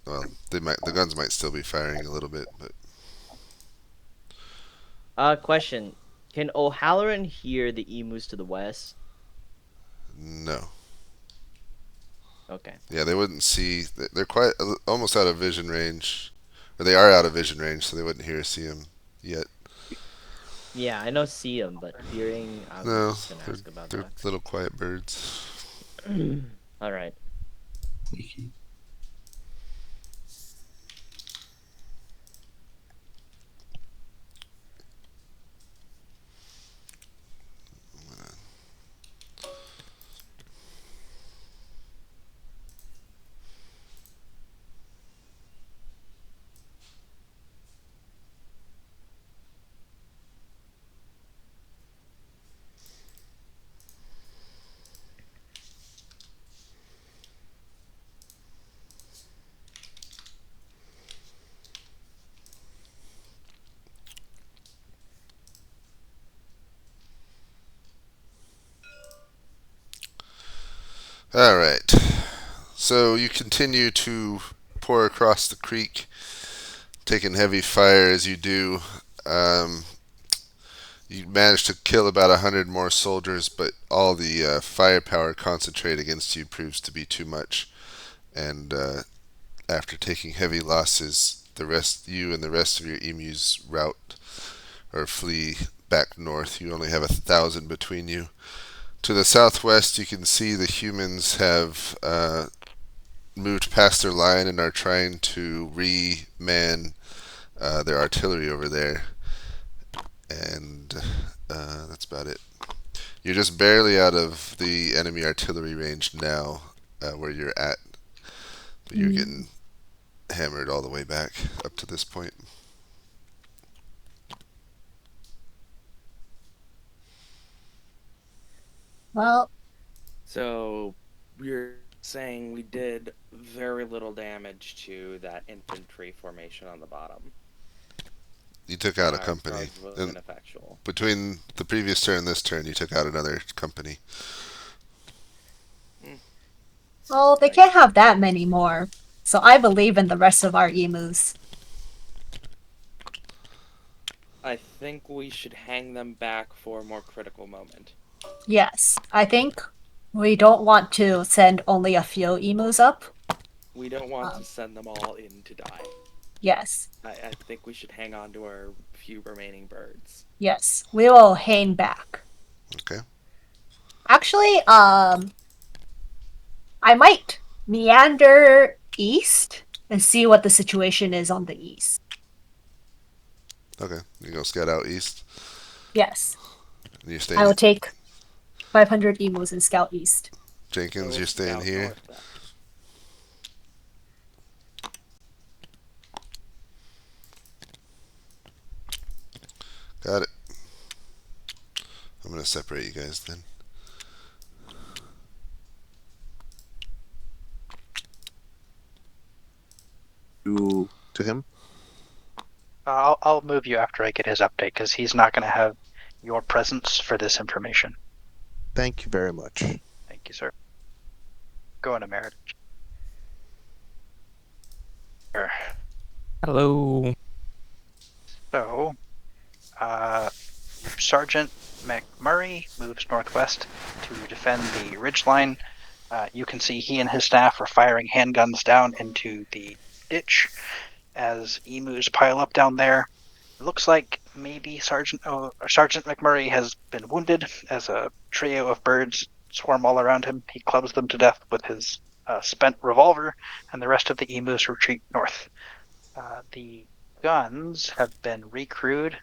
Well, they might. The guns might still be firing a little bit, but Question. Can O'Halloran hear the emus to the west? no. Okay. Yeah, they wouldn't see. They're quite almost out of vision range, or they are out of vision range, so they wouldn't hear or see them yet. Yeah, I know see them, but hearing, I was No, just gonna ask about they're that. little quiet birds. All right. All right. So you continue to pour across the creek, taking heavy fire as you do. You manage to kill about 100 more soldiers, but all the firepower concentrated against you proves to be too much. And after taking heavy losses, you and the rest of your emus rout or flee back north. You only have 1,000 between you. To the southwest, you can see the humans have moved past their line and are trying to re-man their artillery over there. And that's about it. You're just barely out of the enemy artillery range now, where you're at. But you're getting hammered all the way back up to this point. Well, So you're saying we did very little damage to that infantry formation on the bottom. You took out a Our company. charge was And ineffectual. between the previous turn and this turn, you took out another company. well, they can't have that many more. So I believe in the rest of our emus. I think we should hang them back for a more critical moment. Yes, I think we don't want to send only a few emus up. We don't want to send them all in to die. Yes, I think we should hang on to our few remaining birds. yes, we will hang back. Okay. Actually, I might meander east and see what the situation is on the east. Okay. You go scout out east. Yes, And you're I staying. will take 500 emus and scout east. Jenkins, So you're staying scout here. north then. to separate you guys then. To him. I'll move you after I get his update because he's not going to have your presence for this information. Thank you very much. Thank you, sir. Go on, Merit. Hello. So, Sergeant McMurray moves northwest to defend the ridgeline. You can see he and his staff are firing handguns down into the ditch as emus pile up down there. It looks like maybe Sergeant McMurray has been wounded as a trio of birds swarm all around him. He clubs them to death with his spent revolver, and the rest of the emus retreat north. The guns have been recrewed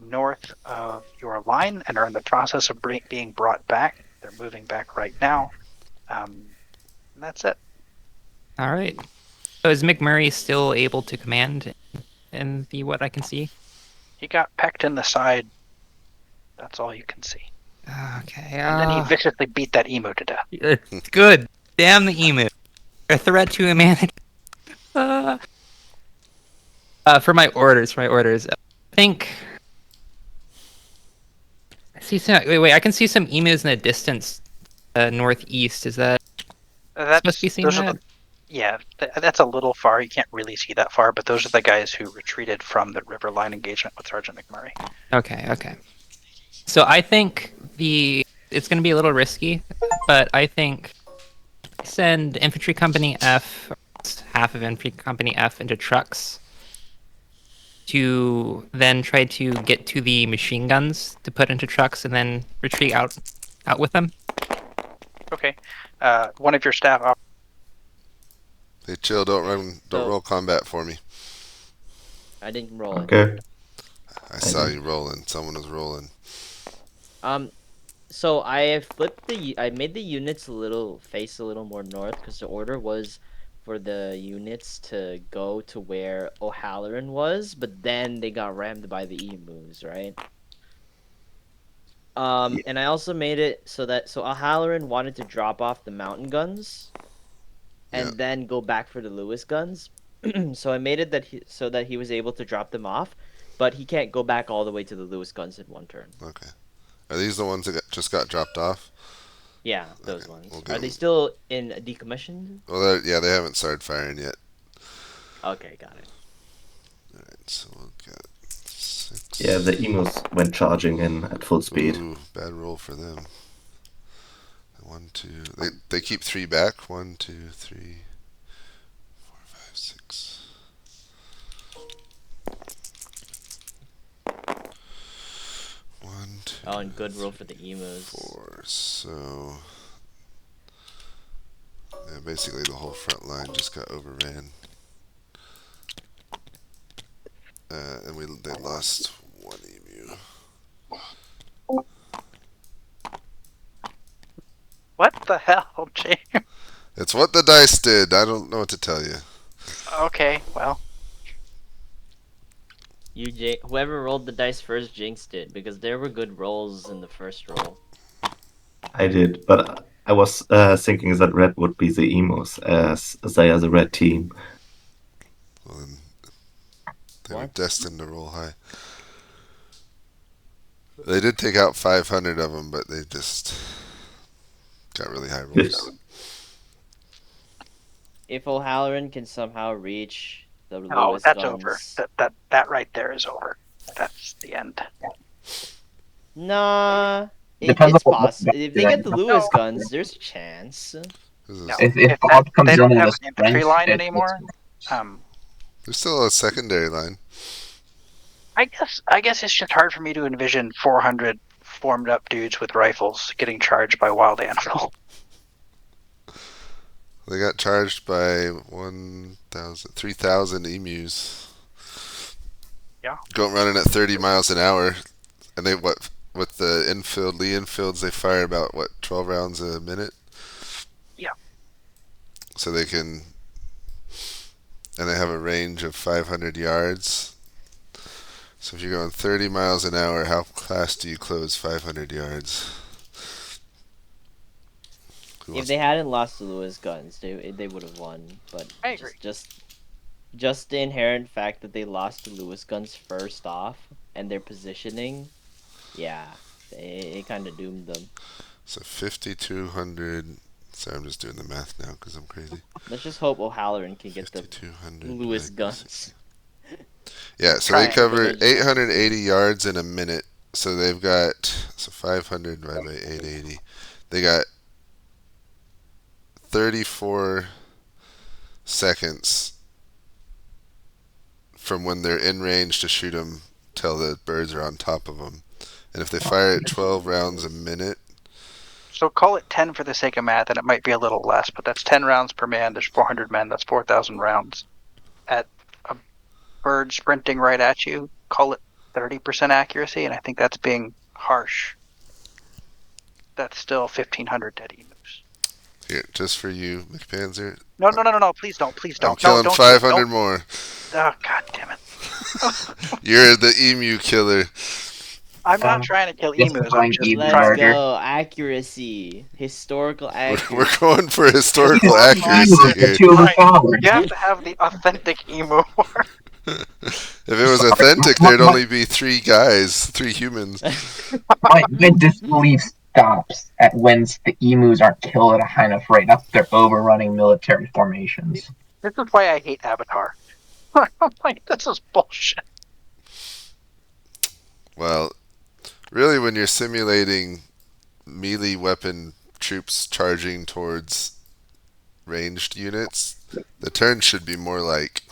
north of your line and are in the process of being brought back. They're moving back right now. And that's it. All right. So is McMurray still able to command in the what I can see? He got pecked in the side. That's all you can see. Okay. And then he viciously beat that emu to death. Good. Damn the emu. A threat to humanity. For my orders, I think I see some. Wait. I can see some emus in the distance, northeast. Is that supposed to be seen that? Yeah, that's a little far. You can't really see that far, but those are the guys who retreated from the river line engagement with Sergeant McMurray. Okay. So I think it's going to be a little risky, but I think send Infantry Company F, half of Infantry Company F, into trucks to then try to get to the machine guns to put into trucks and then retreat out with them. Okay. One of your staff. Hey, chill! Don't roll combat for me. I didn't roll it. Okay. I saw you rolling. Someone was rolling. So I made the units face a little more north because the order was for the units to go to where O'Halloran was, but then they got rammed by the emus, right? And I also made it so O'Halloran wanted to drop off the mountain guns and then go back for the Lewis guns. So I made it that he was able to drop them off, but he can't go back all the way to the Lewis guns in one turn. Okay. Are these the ones that just got dropped off? Yeah, those ones. Are they still in decommissioned? Well, they haven't started firing yet. Okay, got it. Alright, so we'll get 6. Yeah, the emus went charging in at full speed. Ooh, bad roll for them. 1, 2. They keep 3 back. 1, 2, 3, 4, 5, 6. Oh, and good roll for the emus. 4. So yeah, basically the whole front line just got overran. And they lost 1 emu. What the hell, James? It's what the dice did. I don't know what to tell you. Okay, well. Whoever rolled the dice first jinxed it, because there were good rolls in the first roll. I did, but I was thinking that red would be the emus, as they are the red team. Well, then they were destined to roll high. They did take out 500 of them, but they just got really high rolls. If O'Halloran can somehow reach the Lewis Oh, that's guns... over. That right there is over. That's the end. Nah, it's possible. If they get the Lewis guns, there's a chance. No, If Bob comes they in don't with have a an infantry strength, line it's anymore. There's still a secondary line. I guess it's just hard for me to envision 400 formed up dudes with rifles getting charged by wild animal. They got charged by 3,000 emus. Yeah. Going running at 30 miles an hour, and they with the Lee infields, they fire about 12 rounds a minute. Yeah. So they can, and they have a range of 500 yards. So if you're going 30 miles an hour, how fast do you close 500 yards? If they hadn't lost to Lewis guns, they would have won. But I agree. just the inherent fact that they lost to Lewis guns first off and their positioning, yeah, it kind of doomed them. So 5,200. Sorry, I'm just doing the math now because I'm crazy. Let's just hope O'Halloran can get the 5,200 Lewis accuracy. guns. Yeah, so Try they it. cover 880 yards in a minute. So they've got 500 divided by 880. They got 34 seconds from when they're in range to shoot them till the birds are on top of them. And if they fire it 12 rounds a minute, So call it 10 for the sake of math, and it might be a little less, but that's 10 rounds per man. There's 400 men. That's 4,000 rounds. At a bird sprinting right at you, call it 30% accuracy, and I think that's being harsh. That's still 1,500 dead emus. here, just for you, McPanzer, No, please don't. Please I'm don't. killing No, don't 500 do it. more. Oh, God damn it. You're the emu killer. I'm not trying to kill Yes, emus. I'm I'm just emu Let's trying larger. go. Accuracy. Historical accuracy. We're going for historical Emu accuracy with the here. two Right. overpowered. You have to have the authentic emu. If it was authentic, there'd only be 3 guys, 3 humans. My disbelief stops at when the emus aren't killed at a high enough rate. Up, they're overrunning military formations. This is why I hate Avatar. I'm like, this is bullshit. Well, really, when you're simulating melee weapon troops charging towards ranged units, the turns should be more like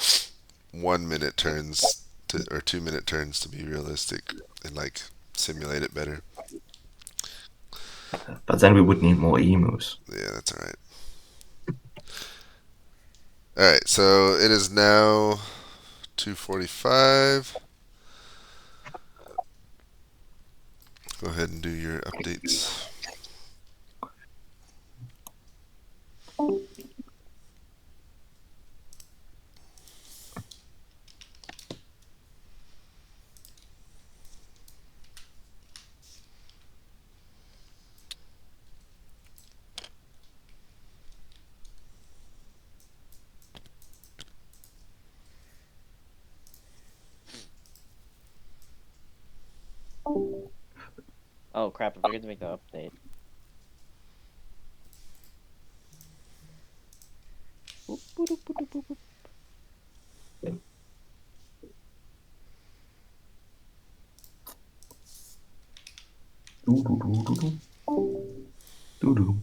1 minute turns or 2 minute turns to be realistic and like simulate it better. But then we would need more emus. Yeah, that's alright. Alright, so it is now 2:45. Go ahead and do your updates. Oh crap! I forgot to make the update. Boop, boop, boop, boop, boop, boop. Doo-doo.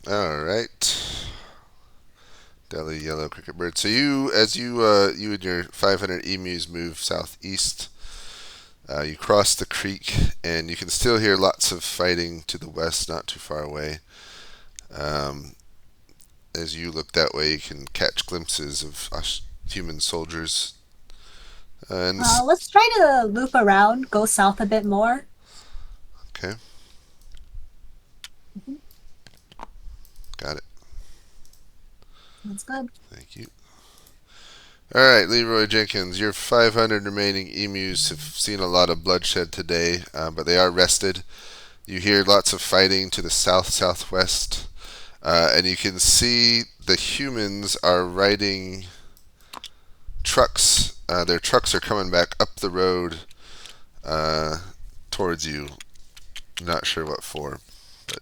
All right. Delhi yellow cricket bird. So you and your 500 emus move southeast. You cross the creek, and you can still hear lots of fighting to the west, not too far away. As you look that way, you can catch glimpses of human soldiers. Let's try to loop around, go south a bit more. Okay. Got it. That's good. Thank you. All right, Leroy Jenkins, your 500 remaining emus have seen a lot of bloodshed today, but they are rested. You hear lots of fighting to the southwest, and you can see the humans are riding trucks. Their trucks are coming back up the road towards you. Not sure what for, but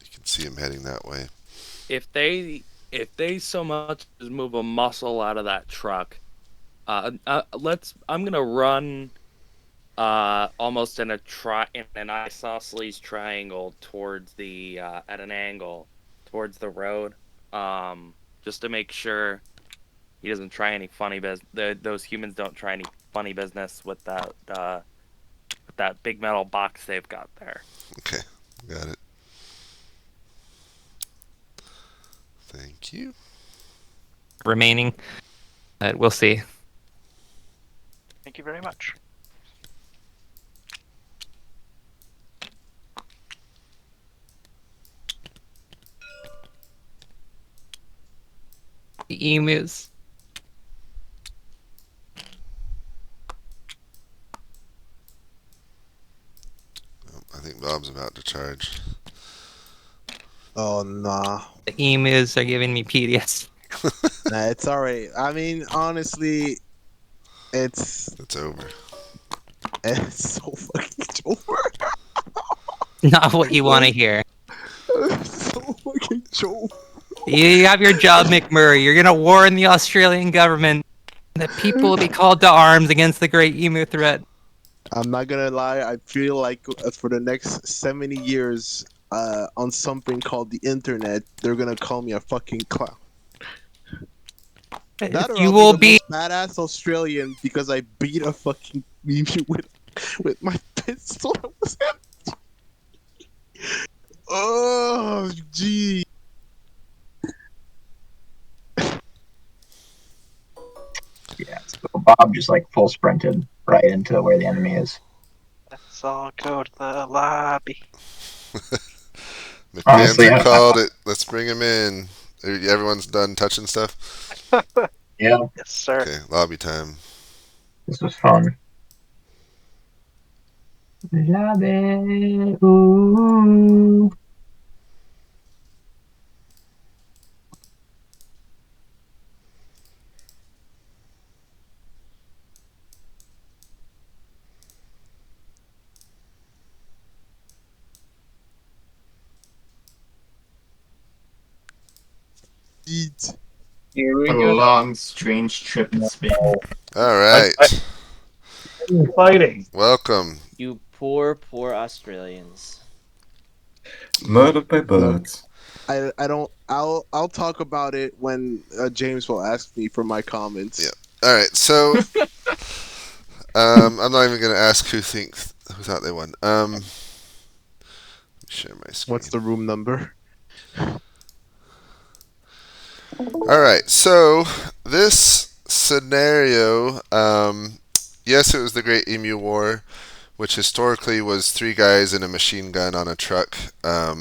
you can see them heading that way. If they so much as move a muscle out of that truck, I'm gonna run almost in an isosceles triangle towards the at an angle towards the road, just to make sure he doesn't try any funny those humans don't try any funny business with that big metal box they've got there. Okay, got it. Thank you. remaining. But we'll see. Thank you very much. The emus. I think Bob's about to charge. Oh nah. The emus are giving me PDS. Nah, it's alright. I mean, honestly, it's over. It's so fucking over. Not what you want to hear. It's so fucking over. You have your job, McMurray. You're gonna warn the Australian government that people will be called to arms against the great emu threat. I'm not gonna lie. I feel like for the next 70 years, on something called the internet, they're gonna call me a fucking clown. That or You I'll will be be. the most badass Australian because I beat a fucking emu with my pistol. That was empty. Oh, gee. Yeah, so Bob just like full sprinted right into where the enemy is. Let's all go to the lobby. Honestly, McPanzer called it. Let's bring him in. Everyone's done touching stuff? yeah, Yes, sir. Okay, lobby time. this was fun. Lobby, ooh. Here we go. A long, strange trip it's been. All right. Fighting. Welcome. You poor Australians. Murdered by birds. I don't. I'll talk about it when James will ask me for my comments. Yeah. All right. So, I'm not even gonna ask who thought they won. Let me share my screen. What's the room number? All right. So this scenario, yes, it was the Great Emu War, which historically was 3 guys and a machine gun on a truck. I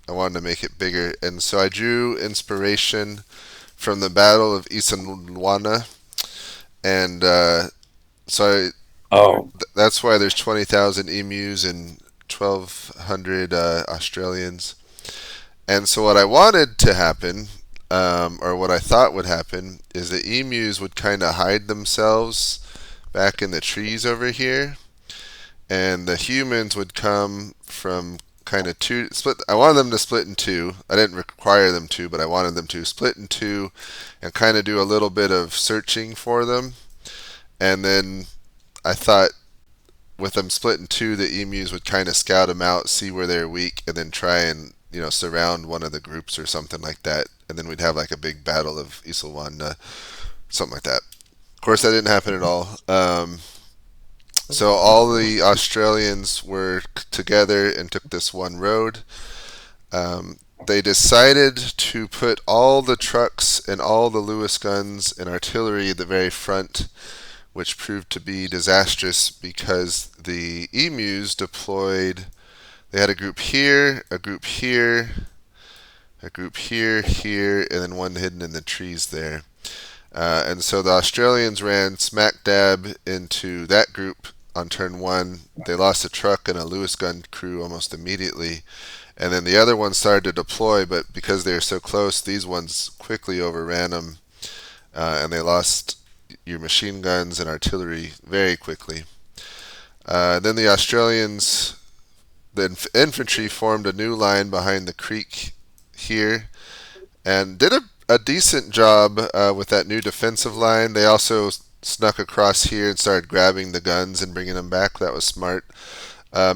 wanted to make it bigger, and so I drew inspiration from the Battle of Islawanda, and that's why there's 20,000 emus and 1,200 Australians. And so what I wanted to happen, or what I thought would happen, is the emus would kind of hide themselves back in the trees over here, and the humans would come from kind of split. I wanted them to split in 2. I didn't require them to, but I wanted them to split in 2 and kind of do a little bit of searching for them. And then I thought with them split in 2, the emus would kind of scout them out, see where they're weak, and then try and surround one of the groups or something like that. And then we'd have like a big battle of Islawanda, something like that. Of course, that didn't happen at all. So all the Australians were together and took this one road. They decided to put all the trucks and all the Lewis guns and artillery at the very front, which proved to be disastrous because the emus deployed. They had a group here, a group here, a group here, here, and then one hidden in the trees there. And so the Australians ran smack dab into that group on turn 1. They lost a truck and a Lewis gun crew almost immediately. And then the other ones started to deploy, but because they were so close, these ones quickly overran them. And they lost your machine guns and artillery very quickly. Then the Australians, the infantry, formed a new line behind the creek here and did a decent job with that new defensive line. They also snuck across here and started grabbing the guns and bringing them back. That was smart.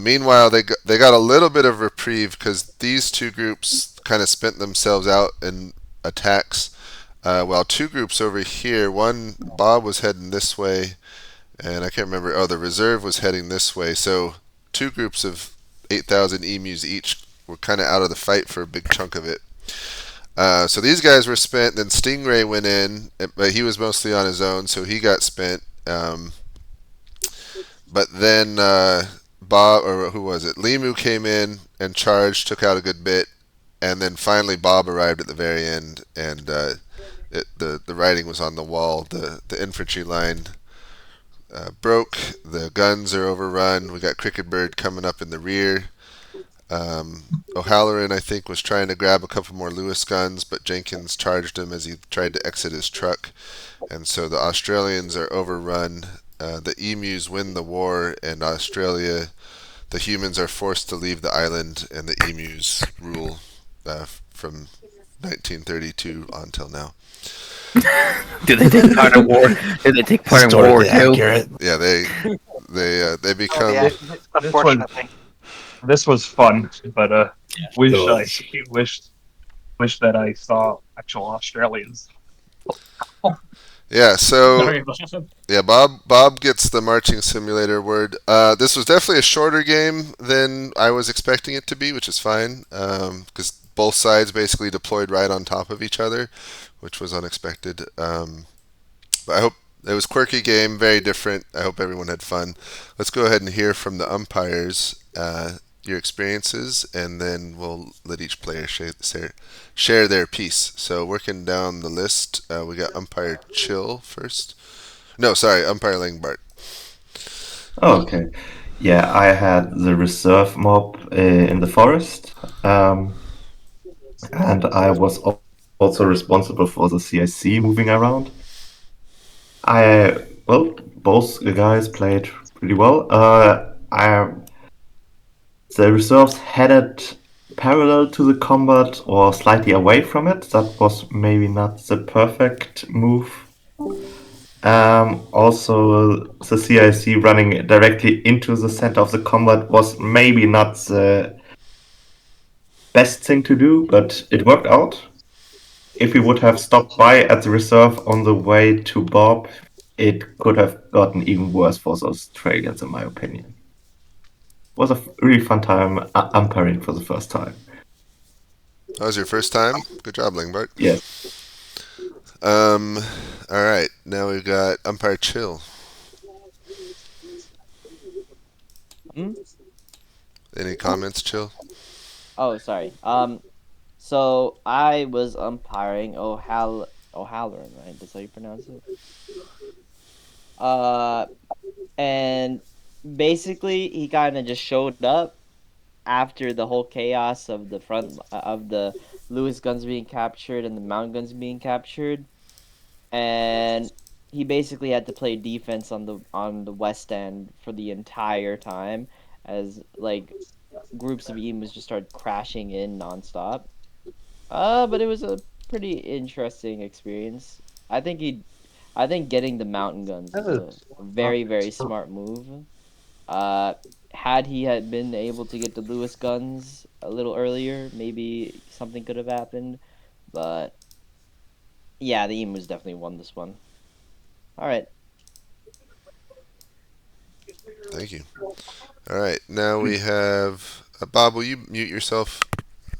Meanwhile, they got a little bit of reprieve because these 2 groups kind of spent themselves out in attacks, while 2 groups over here, Bob was heading this way, and I can't remember. Oh, the reserve was heading this way. So 2 groups of 8,000 emus each were kind of out of the fight for a big chunk of it. So these guys were spent. Then Stingray went in, but he was mostly on his own, so he got spent. But then Bob, or who was it? Limu came in and charged, took out a good bit, and then finally Bob arrived at the very end, and the writing was on the wall. The infantry line broke. The guns are overrun. We got Cricket Bird coming up in the rear. O'Halloran, I think, was trying to grab a couple more Lewis guns, but Jenkins charged him as he tried to exit his truck. And so the Australians are overrun. The Emus win the war, and Australia, the humans are forced to leave the island, and the Emus rule from 1932 on till now. Do they take part in war? Do they take part in World War II? Accurate. Yeah, they become. Yeah, unfortunately. This was fun, but wish that I saw actual Australians. Yeah, so Sorry about that. yeah, Bob gets the marching simulator award. This was definitely a shorter game than I was expecting it to be, which is fine, because both sides basically deployed right on top of each other, which was unexpected. But I hope it was a quirky game, very different. I hope everyone had fun. Let's go ahead and hear from the umpires your experiences, and then we'll let each player share their piece. So working down the list, we got umpire Chill first. No, sorry, umpire Langbart. Okay. Yeah, I had the reserve mob in the forest, and I was also responsible for the CIC moving around. Both guys played pretty well. The reserves headed parallel to the combat or slightly away from it. That was maybe not the perfect move. Also, the CIC running directly into the center of the combat was maybe not the best thing to do, but it worked out. If we would have stopped by at the reserve on the way to Bob, it could have gotten even worse for those Australians, in my opinion. It was a really fun time umpiring for the first time. That was your first time? Good job, Langbart. Yes. All right, now we've got umpire Chill. Any comments, Chill? Oh, sorry. So I was umpiring O'Halloran, right? That's how you pronounce it. And basically he kind of just showed up after the whole chaos of the front of the Lewis guns being captured and the mountain guns being captured, and he basically had to play defense on the west end for the entire time as like groups of emus just started crashing in nonstop. But it was a pretty interesting experience. I think getting the mountain guns is a very, very smart move. Had he had been able to get the Lewis guns a little earlier, maybe something could have happened. But yeah, the Emus definitely won this one. All right. Thank you. All right, now we have Bob. Will you mute yourself?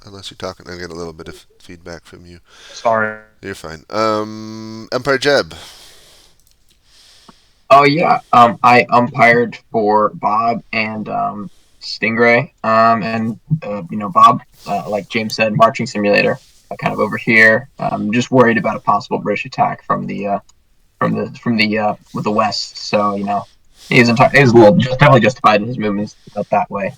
Unless you're talking, I get a little bit of feedback from you. Sorry. You're fine. Umpire Jeb. Oh yeah, I umpired for Bob and Stingray, and Bob, like James said, marching simulator, kind of over here. Just worried about a possible British attack from the with the west. So he's definitely justified in his movements out that way.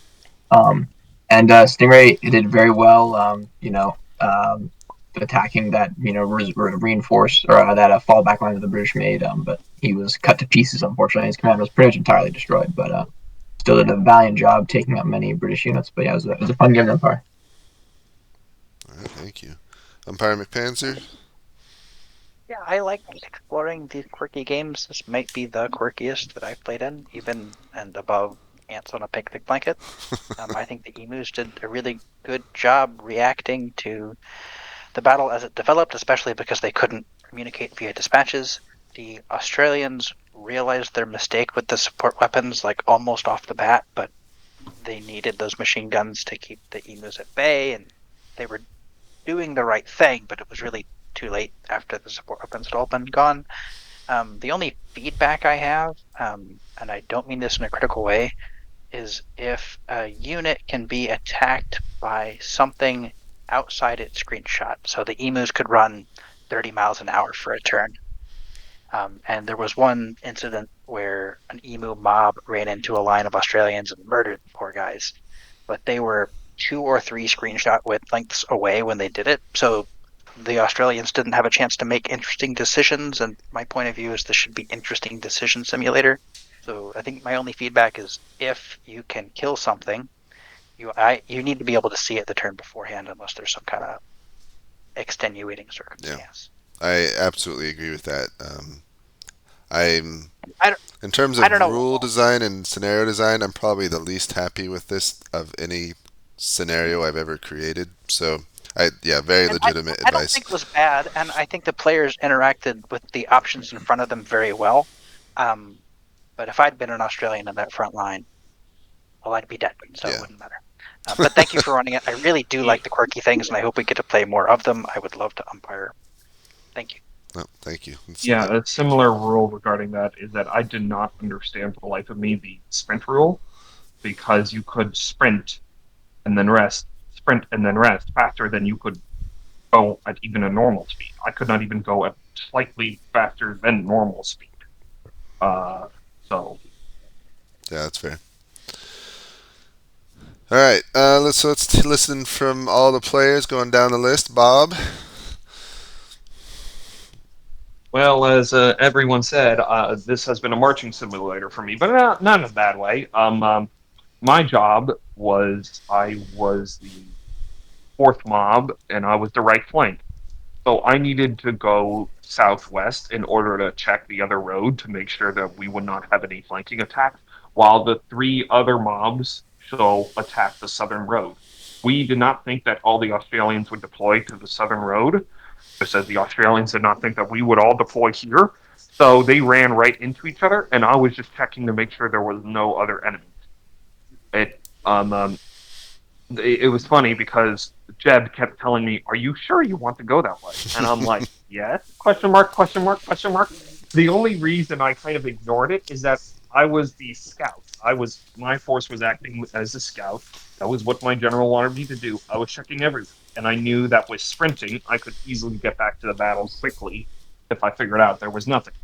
And Stingray did very well. Attacking that reinforced or that fallback line that the British made, but he was cut to pieces. Unfortunately, his command was pretty much entirely destroyed. But still did a valiant job taking out many British units. But yeah, it was a fun game to umpire. All right, thank you, umpire McPanzer. Yeah, I like exploring these quirky games. This might be the quirkiest that I've played in, even and above Ants on a Picnic Blanket. I think the Emus did a really good job reacting to the battle as it developed, especially because they couldn't communicate via dispatches. The Australians realized their mistake with the support weapons like almost off the bat, but they needed those machine guns to keep the Emus at bay, and they were doing the right thing, but it was really too late after the support weapons had all been gone. The only feedback I have, and I don't mean this in a critical way, is if a unit can be attacked by something outside its screenshot. So the emus could run 30 miles an hour for a turn. And there was one incident where an emu mob ran into a line of Australians and murdered the poor guys. But they were 2 or 3 screenshot width lengths away when they did it. So the Australians didn't have a chance to make interesting decisions. And my point of view is this should be interesting decision simulator. So I think my only feedback is if you can kill something, you need to be able to see it the turn beforehand unless there's some kind of extenuating circumstance. I absolutely agree with that. I don't- In terms I of don't know. rule design and scenario design, I'm probably the least happy with this of any scenario I've ever created. So, very And legitimate I don't advice. think it was bad, and I think the players interacted with the options in front of them very well. But if I'd been an Australian in that front line, well, I'd be dead, so it wouldn't matter. But thank you for running it. I really do like the quirky things, and I hope we get to play more of them. I would love to umpire. Thank you. No, thank you. Yeah, a similar rule regarding that is that I did not understand for the life of me the sprint rule, because you could sprint and then rest, sprint and then rest faster than you could go at even a normal speed. I could not even go at slightly faster than normal speed. So Yeah, that's fair. All right, let's listen from all the players going down the list. Bob. Well, as everyone said, this has been a marching simulator for me, but not in a bad way. My job was I was the fourth mob, and I was the right flank. So I needed to go southwest in order to check the other road to make sure that we would not have any flanking attacks, while the 3 other mobs shall attack the southern road. We did not think that all the Australians would deploy to the southern road, just as the Australians did not think that we would all deploy here. So they ran right into each other, and I was just checking to make sure there was no other enemies. It was funny because Jeb kept telling me, "Are you sure you want to go that way?" And I'm like, "Yes?" Question mark, question mark, question mark. The only reason I kind of ignored it is that I was the scout. My force was acting as a scout. That was what my general wanted me to do. I was checking everything, and I knew that with sprinting, I could easily get back to the battle quickly if I figured out there was nothing.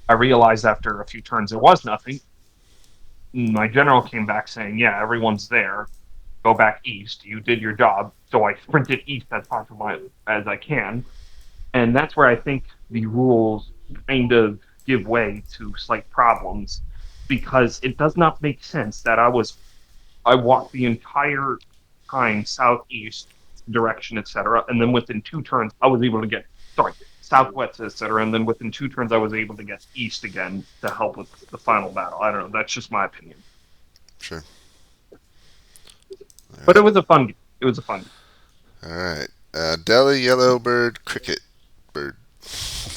I realized after a few turns there was nothing. My general came back saying, "Yeah, everyone's there. Go back east. You did your job." So I sprinted east as fast as I can, and that's where I think the rules kind of give way to slight problems, because it does not make sense that I walked the entire time southeast direction, etc., and then within 2 turns I was able to get southwest, etc., and then within 2 turns I was able to get east again to help with the final battle. I don't know. That's just my opinion. Sure. But it was a fun game. It was a fun game. All right. Delhi, Yellowbird, Cricket Bird.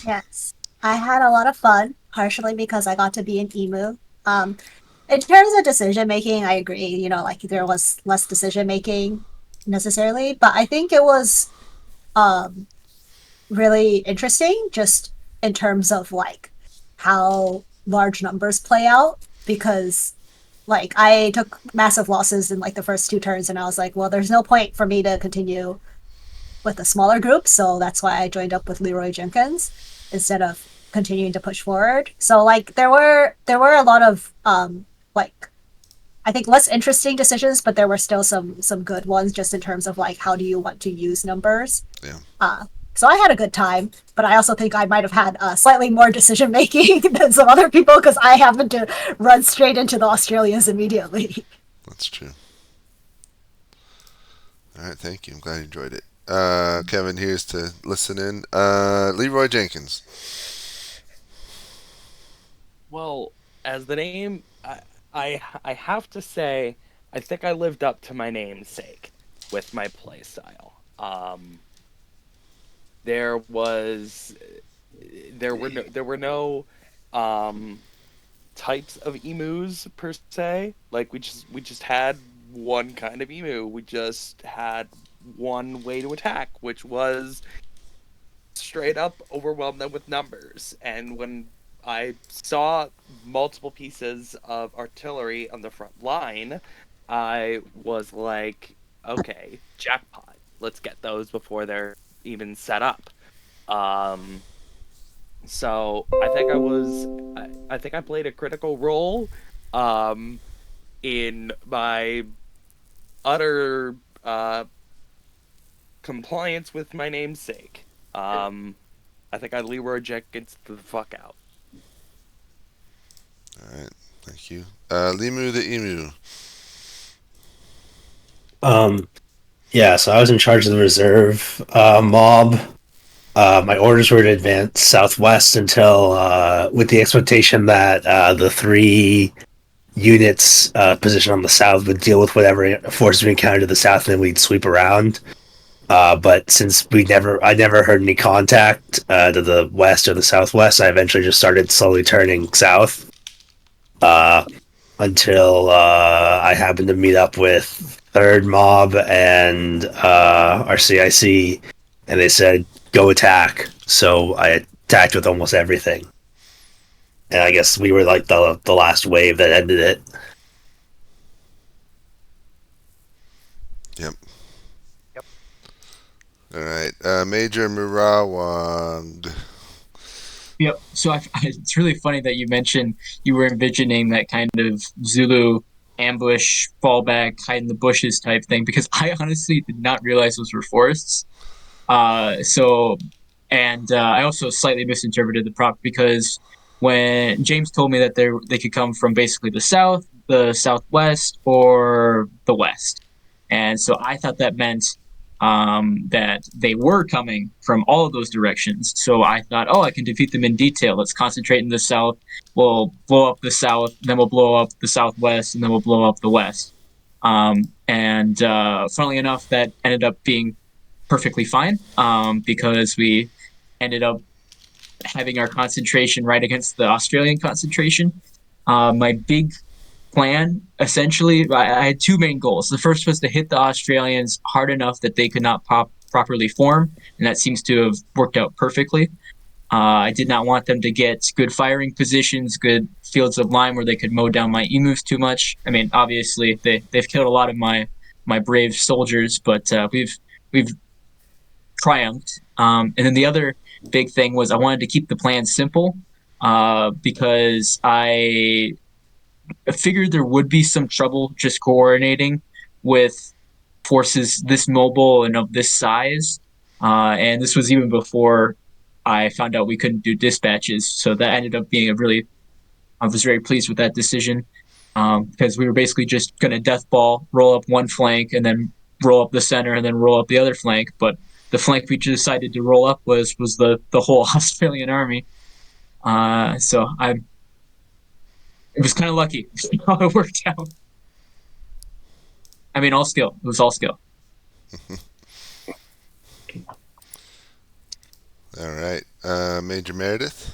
Yes. I had a lot of fun, partially because I got to be an emu. In terms of decision making, I agree, like there was less decision making necessarily, but I think it was really interesting just in terms of like how large numbers play out, because like I took massive losses in like the first 2 turns and I was like, well, there's no point for me to continue with a smaller group, so that's why I joined up with Leroy Jenkins instead of continuing to push forward. So like there were a lot of like I think less interesting decisions, but there were still some good ones just in terms of like how do you want to use numbers. Yeah. So I had a good time, but I also think I might have had slightly more decision making than some other people because I happened to run straight into the Australians immediately. That's true. All right, thank you. I'm glad you enjoyed it. Kevin here's to listen in. Leroy Jenkins. Well, as the name, I have to say, I think I lived up to my namesake with my playstyle. There were no types of emus per se. Like we just had one kind of emu. We just had one way to attack, which was straight up overwhelm them with numbers. And when I saw multiple pieces of artillery on the front line, I was like, okay, jackpot. Let's get those before they're even set up. So I think I played a critical role in my utter compliance with my namesake. I think I Leroy Jenkins the fuck out. All right, thank you. Limu the Emu. Yeah, so I was in charge of the reserve mob. My orders were to advance southwest until, with the expectation that the 3 units positioned on the south would deal with whatever forces we encountered to the south, and then we'd sweep around. But since I never heard any contact to the west or the southwest, I eventually just started slowly turning south until I happened to meet up with Third Mob and our CIC, and they said, go attack. So I attacked with almost everything. And I guess we were like the last wave that ended it. Yep. All right, Major Murawand. Yep. So it's really funny that you mentioned you were envisioning that kind of Zulu ambush, fallback, hide in the bushes type thing, because I honestly did not realize those were forests. I also slightly misinterpreted the prop, because when James told me that they could come from basically the south, the southwest, or the west, and so I thought that meant that they were coming from all of those directions. So I thought, oh, I can defeat them in detail. Let's concentrate in the south. We'll blow up the south, then we'll blow up the southwest, and then we'll blow up the west. Funnily enough, that ended up being perfectly fine, because we ended up having our concentration right against the Australian concentration. My big plan, essentially, I had 2 main goals. The first was to hit the Australians hard enough that they could not properly form, and that seems to have worked out perfectly. I did not want them to get good firing positions, good fields of line where they could mow down my emus too much. I mean, obviously, they've killed a lot of my brave soldiers, but we've triumphed. And then the other big thing was I wanted to keep the plan simple, because I figured there would be some trouble just coordinating with forces this mobile and of this size. And this was even before I found out we couldn't do dispatches. So that ended up being I was very pleased with that decision, because we were basically just going to death ball, roll up one flank, and then roll up the center, and then roll up the other flank. But the flank we decided to roll up was the whole Australian army. It was kind of lucky how it worked out. I mean, all skill. It was all skill. All right, Major Meredith.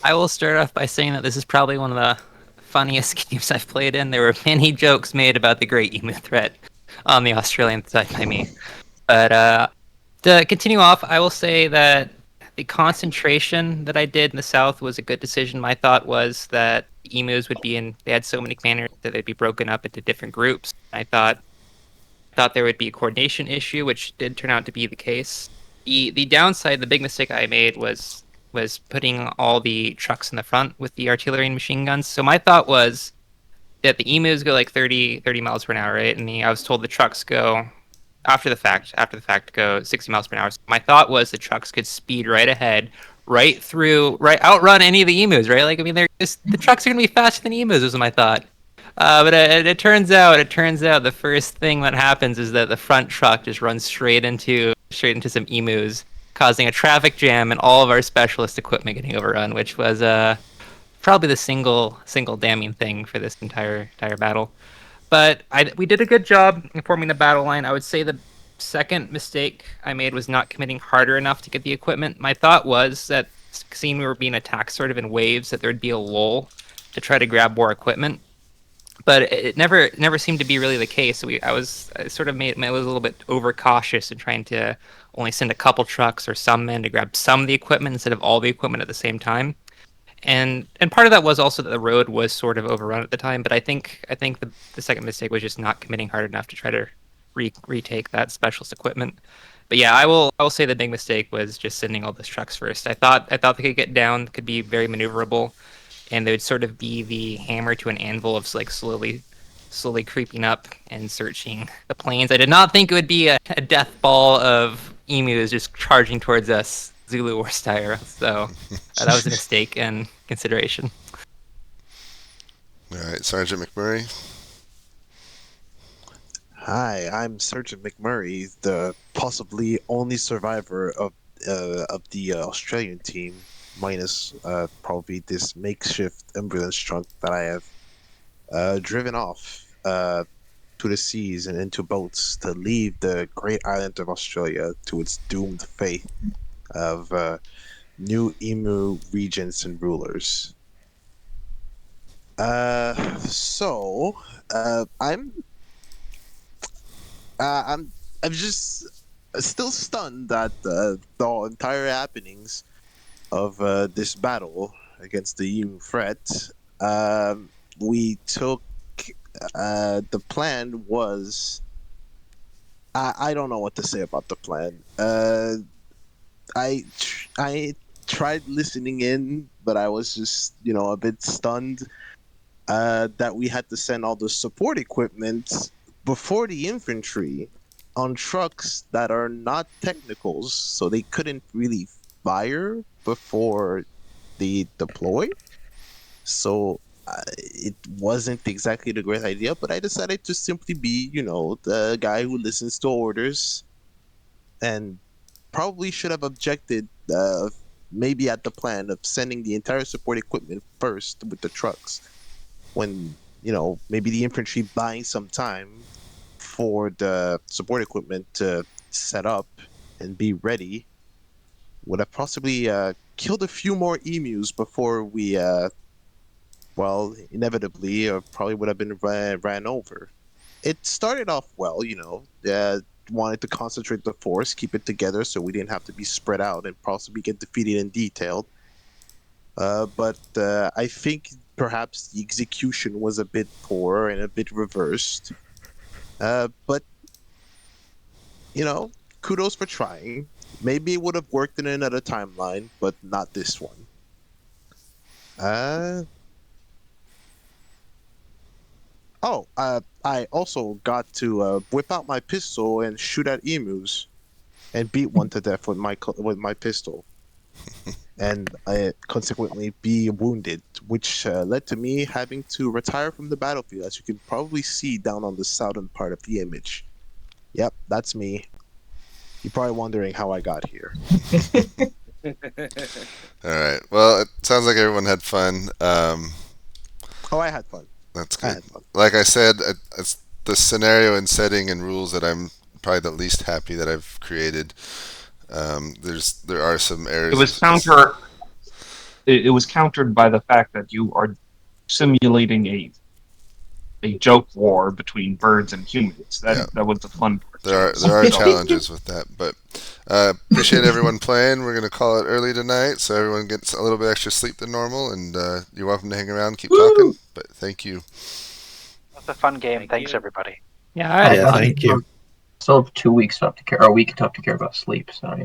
I will start off by saying that this is probably one of the funniest games I've played in. There were many jokes made about the Great Emu threat on the Australian side by me. But to continue off, I will say that the concentration that I did in the south was a good decision. My thought was that emus would they had so many commanders that they'd be broken up into different groups. I thought there would be a coordination issue, which did turn out to be the case. The downside, the big mistake I made was putting all the trucks in the front with the artillery and machine guns. So my thought was that the emus go like 30 miles per hour, right? And I was told the trucks go after the fact go 60 miles per hour. So my thought was the trucks could speed right ahead, outrun any of the emus, right? Like, I mean, the trucks are gonna be faster than emus, was my thought. But it turns out the first thing that happens is that the front truck just runs straight into some emus, causing a traffic jam and all of our specialist equipment getting overrun, which was probably the single damning thing for this entire battle. But we did a good job in forming the battle line. I would say the second mistake I made was not committing harder enough to get the equipment. My thought was that, seeing we were being attacked sort of in waves, that there would be a lull to try to grab more equipment. but it never seemed to be really the case. I sort of I was a little bit overcautious in trying to only send a couple trucks or some men to grab some of the equipment instead of all the equipment at the same time. And part of that was also that the road was sort of overrun at the time. But I think the second mistake was just not committing hard enough to try to retake that specialist equipment. But yeah, I will say the big mistake was just sending all those trucks first. I thought they could get down, could be very maneuverable, and they would sort of be the hammer to an anvil of like slowly creeping up and searching the plains. I did not think it would be a death ball of emus just charging towards us, Zulu or style. So that was a mistake and consideration. All right, Sergeant McMurray. Hi, I'm Sergeant McMurray, the possibly only survivor of the Australian team, minus probably this makeshift ambulance truck that I have driven off to the seas and into boats to leave the great island of Australia to its doomed fate of new emu regents and rulers. So I'm just still stunned at the entire happenings of this battle against the emu threat. We took the plan was I don't know what to say about the plan. I tried listening in, but I was just a bit stunned that we had to send all the support equipment before the infantry on trucks that are not technicals, so they couldn't really fire before they deploy. So it wasn't exactly the great idea, but I decided to simply be, the guy who listens to orders, and probably should have objected maybe at the plan of sending the entire support equipment first with the trucks when maybe the infantry buying some time for the support equipment to set up and be ready would have possibly killed a few more emus before we inevitably or probably would have been ran over. It started off well, wanted to concentrate the force, keep it together so we didn't have to be spread out and possibly get defeated in detail. But I think perhaps the execution was a bit poor and a bit reversed. But, kudos for trying. Maybe it would have worked in another timeline, but not this one. I also got to whip out my pistol and shoot at emus and beat one to death with my pistol. And I consequently be wounded, which led to me having to retire from the battlefield, as you can probably see down on the southern part of the image. Yep, that's me. You're probably wondering how I got here. All right. Well, it sounds like everyone had fun. I had fun. That's good. Like I said, it's the scenario and setting and rules that I'm probably the least happy that I've created. There are some errors. It was countered by the fact that you are simulating a joke war between birds and humans. That was the fun part. There are challenges with that, but appreciate everyone playing. We're gonna call it early tonight, so everyone gets a little bit extra sleep than normal, and you're welcome to hang around and keep talking. But thank you. That's a fun game. Thanks everybody. Yeah, all right. Thank you. Still have 2 weeks to care, or a week to care about sleep. So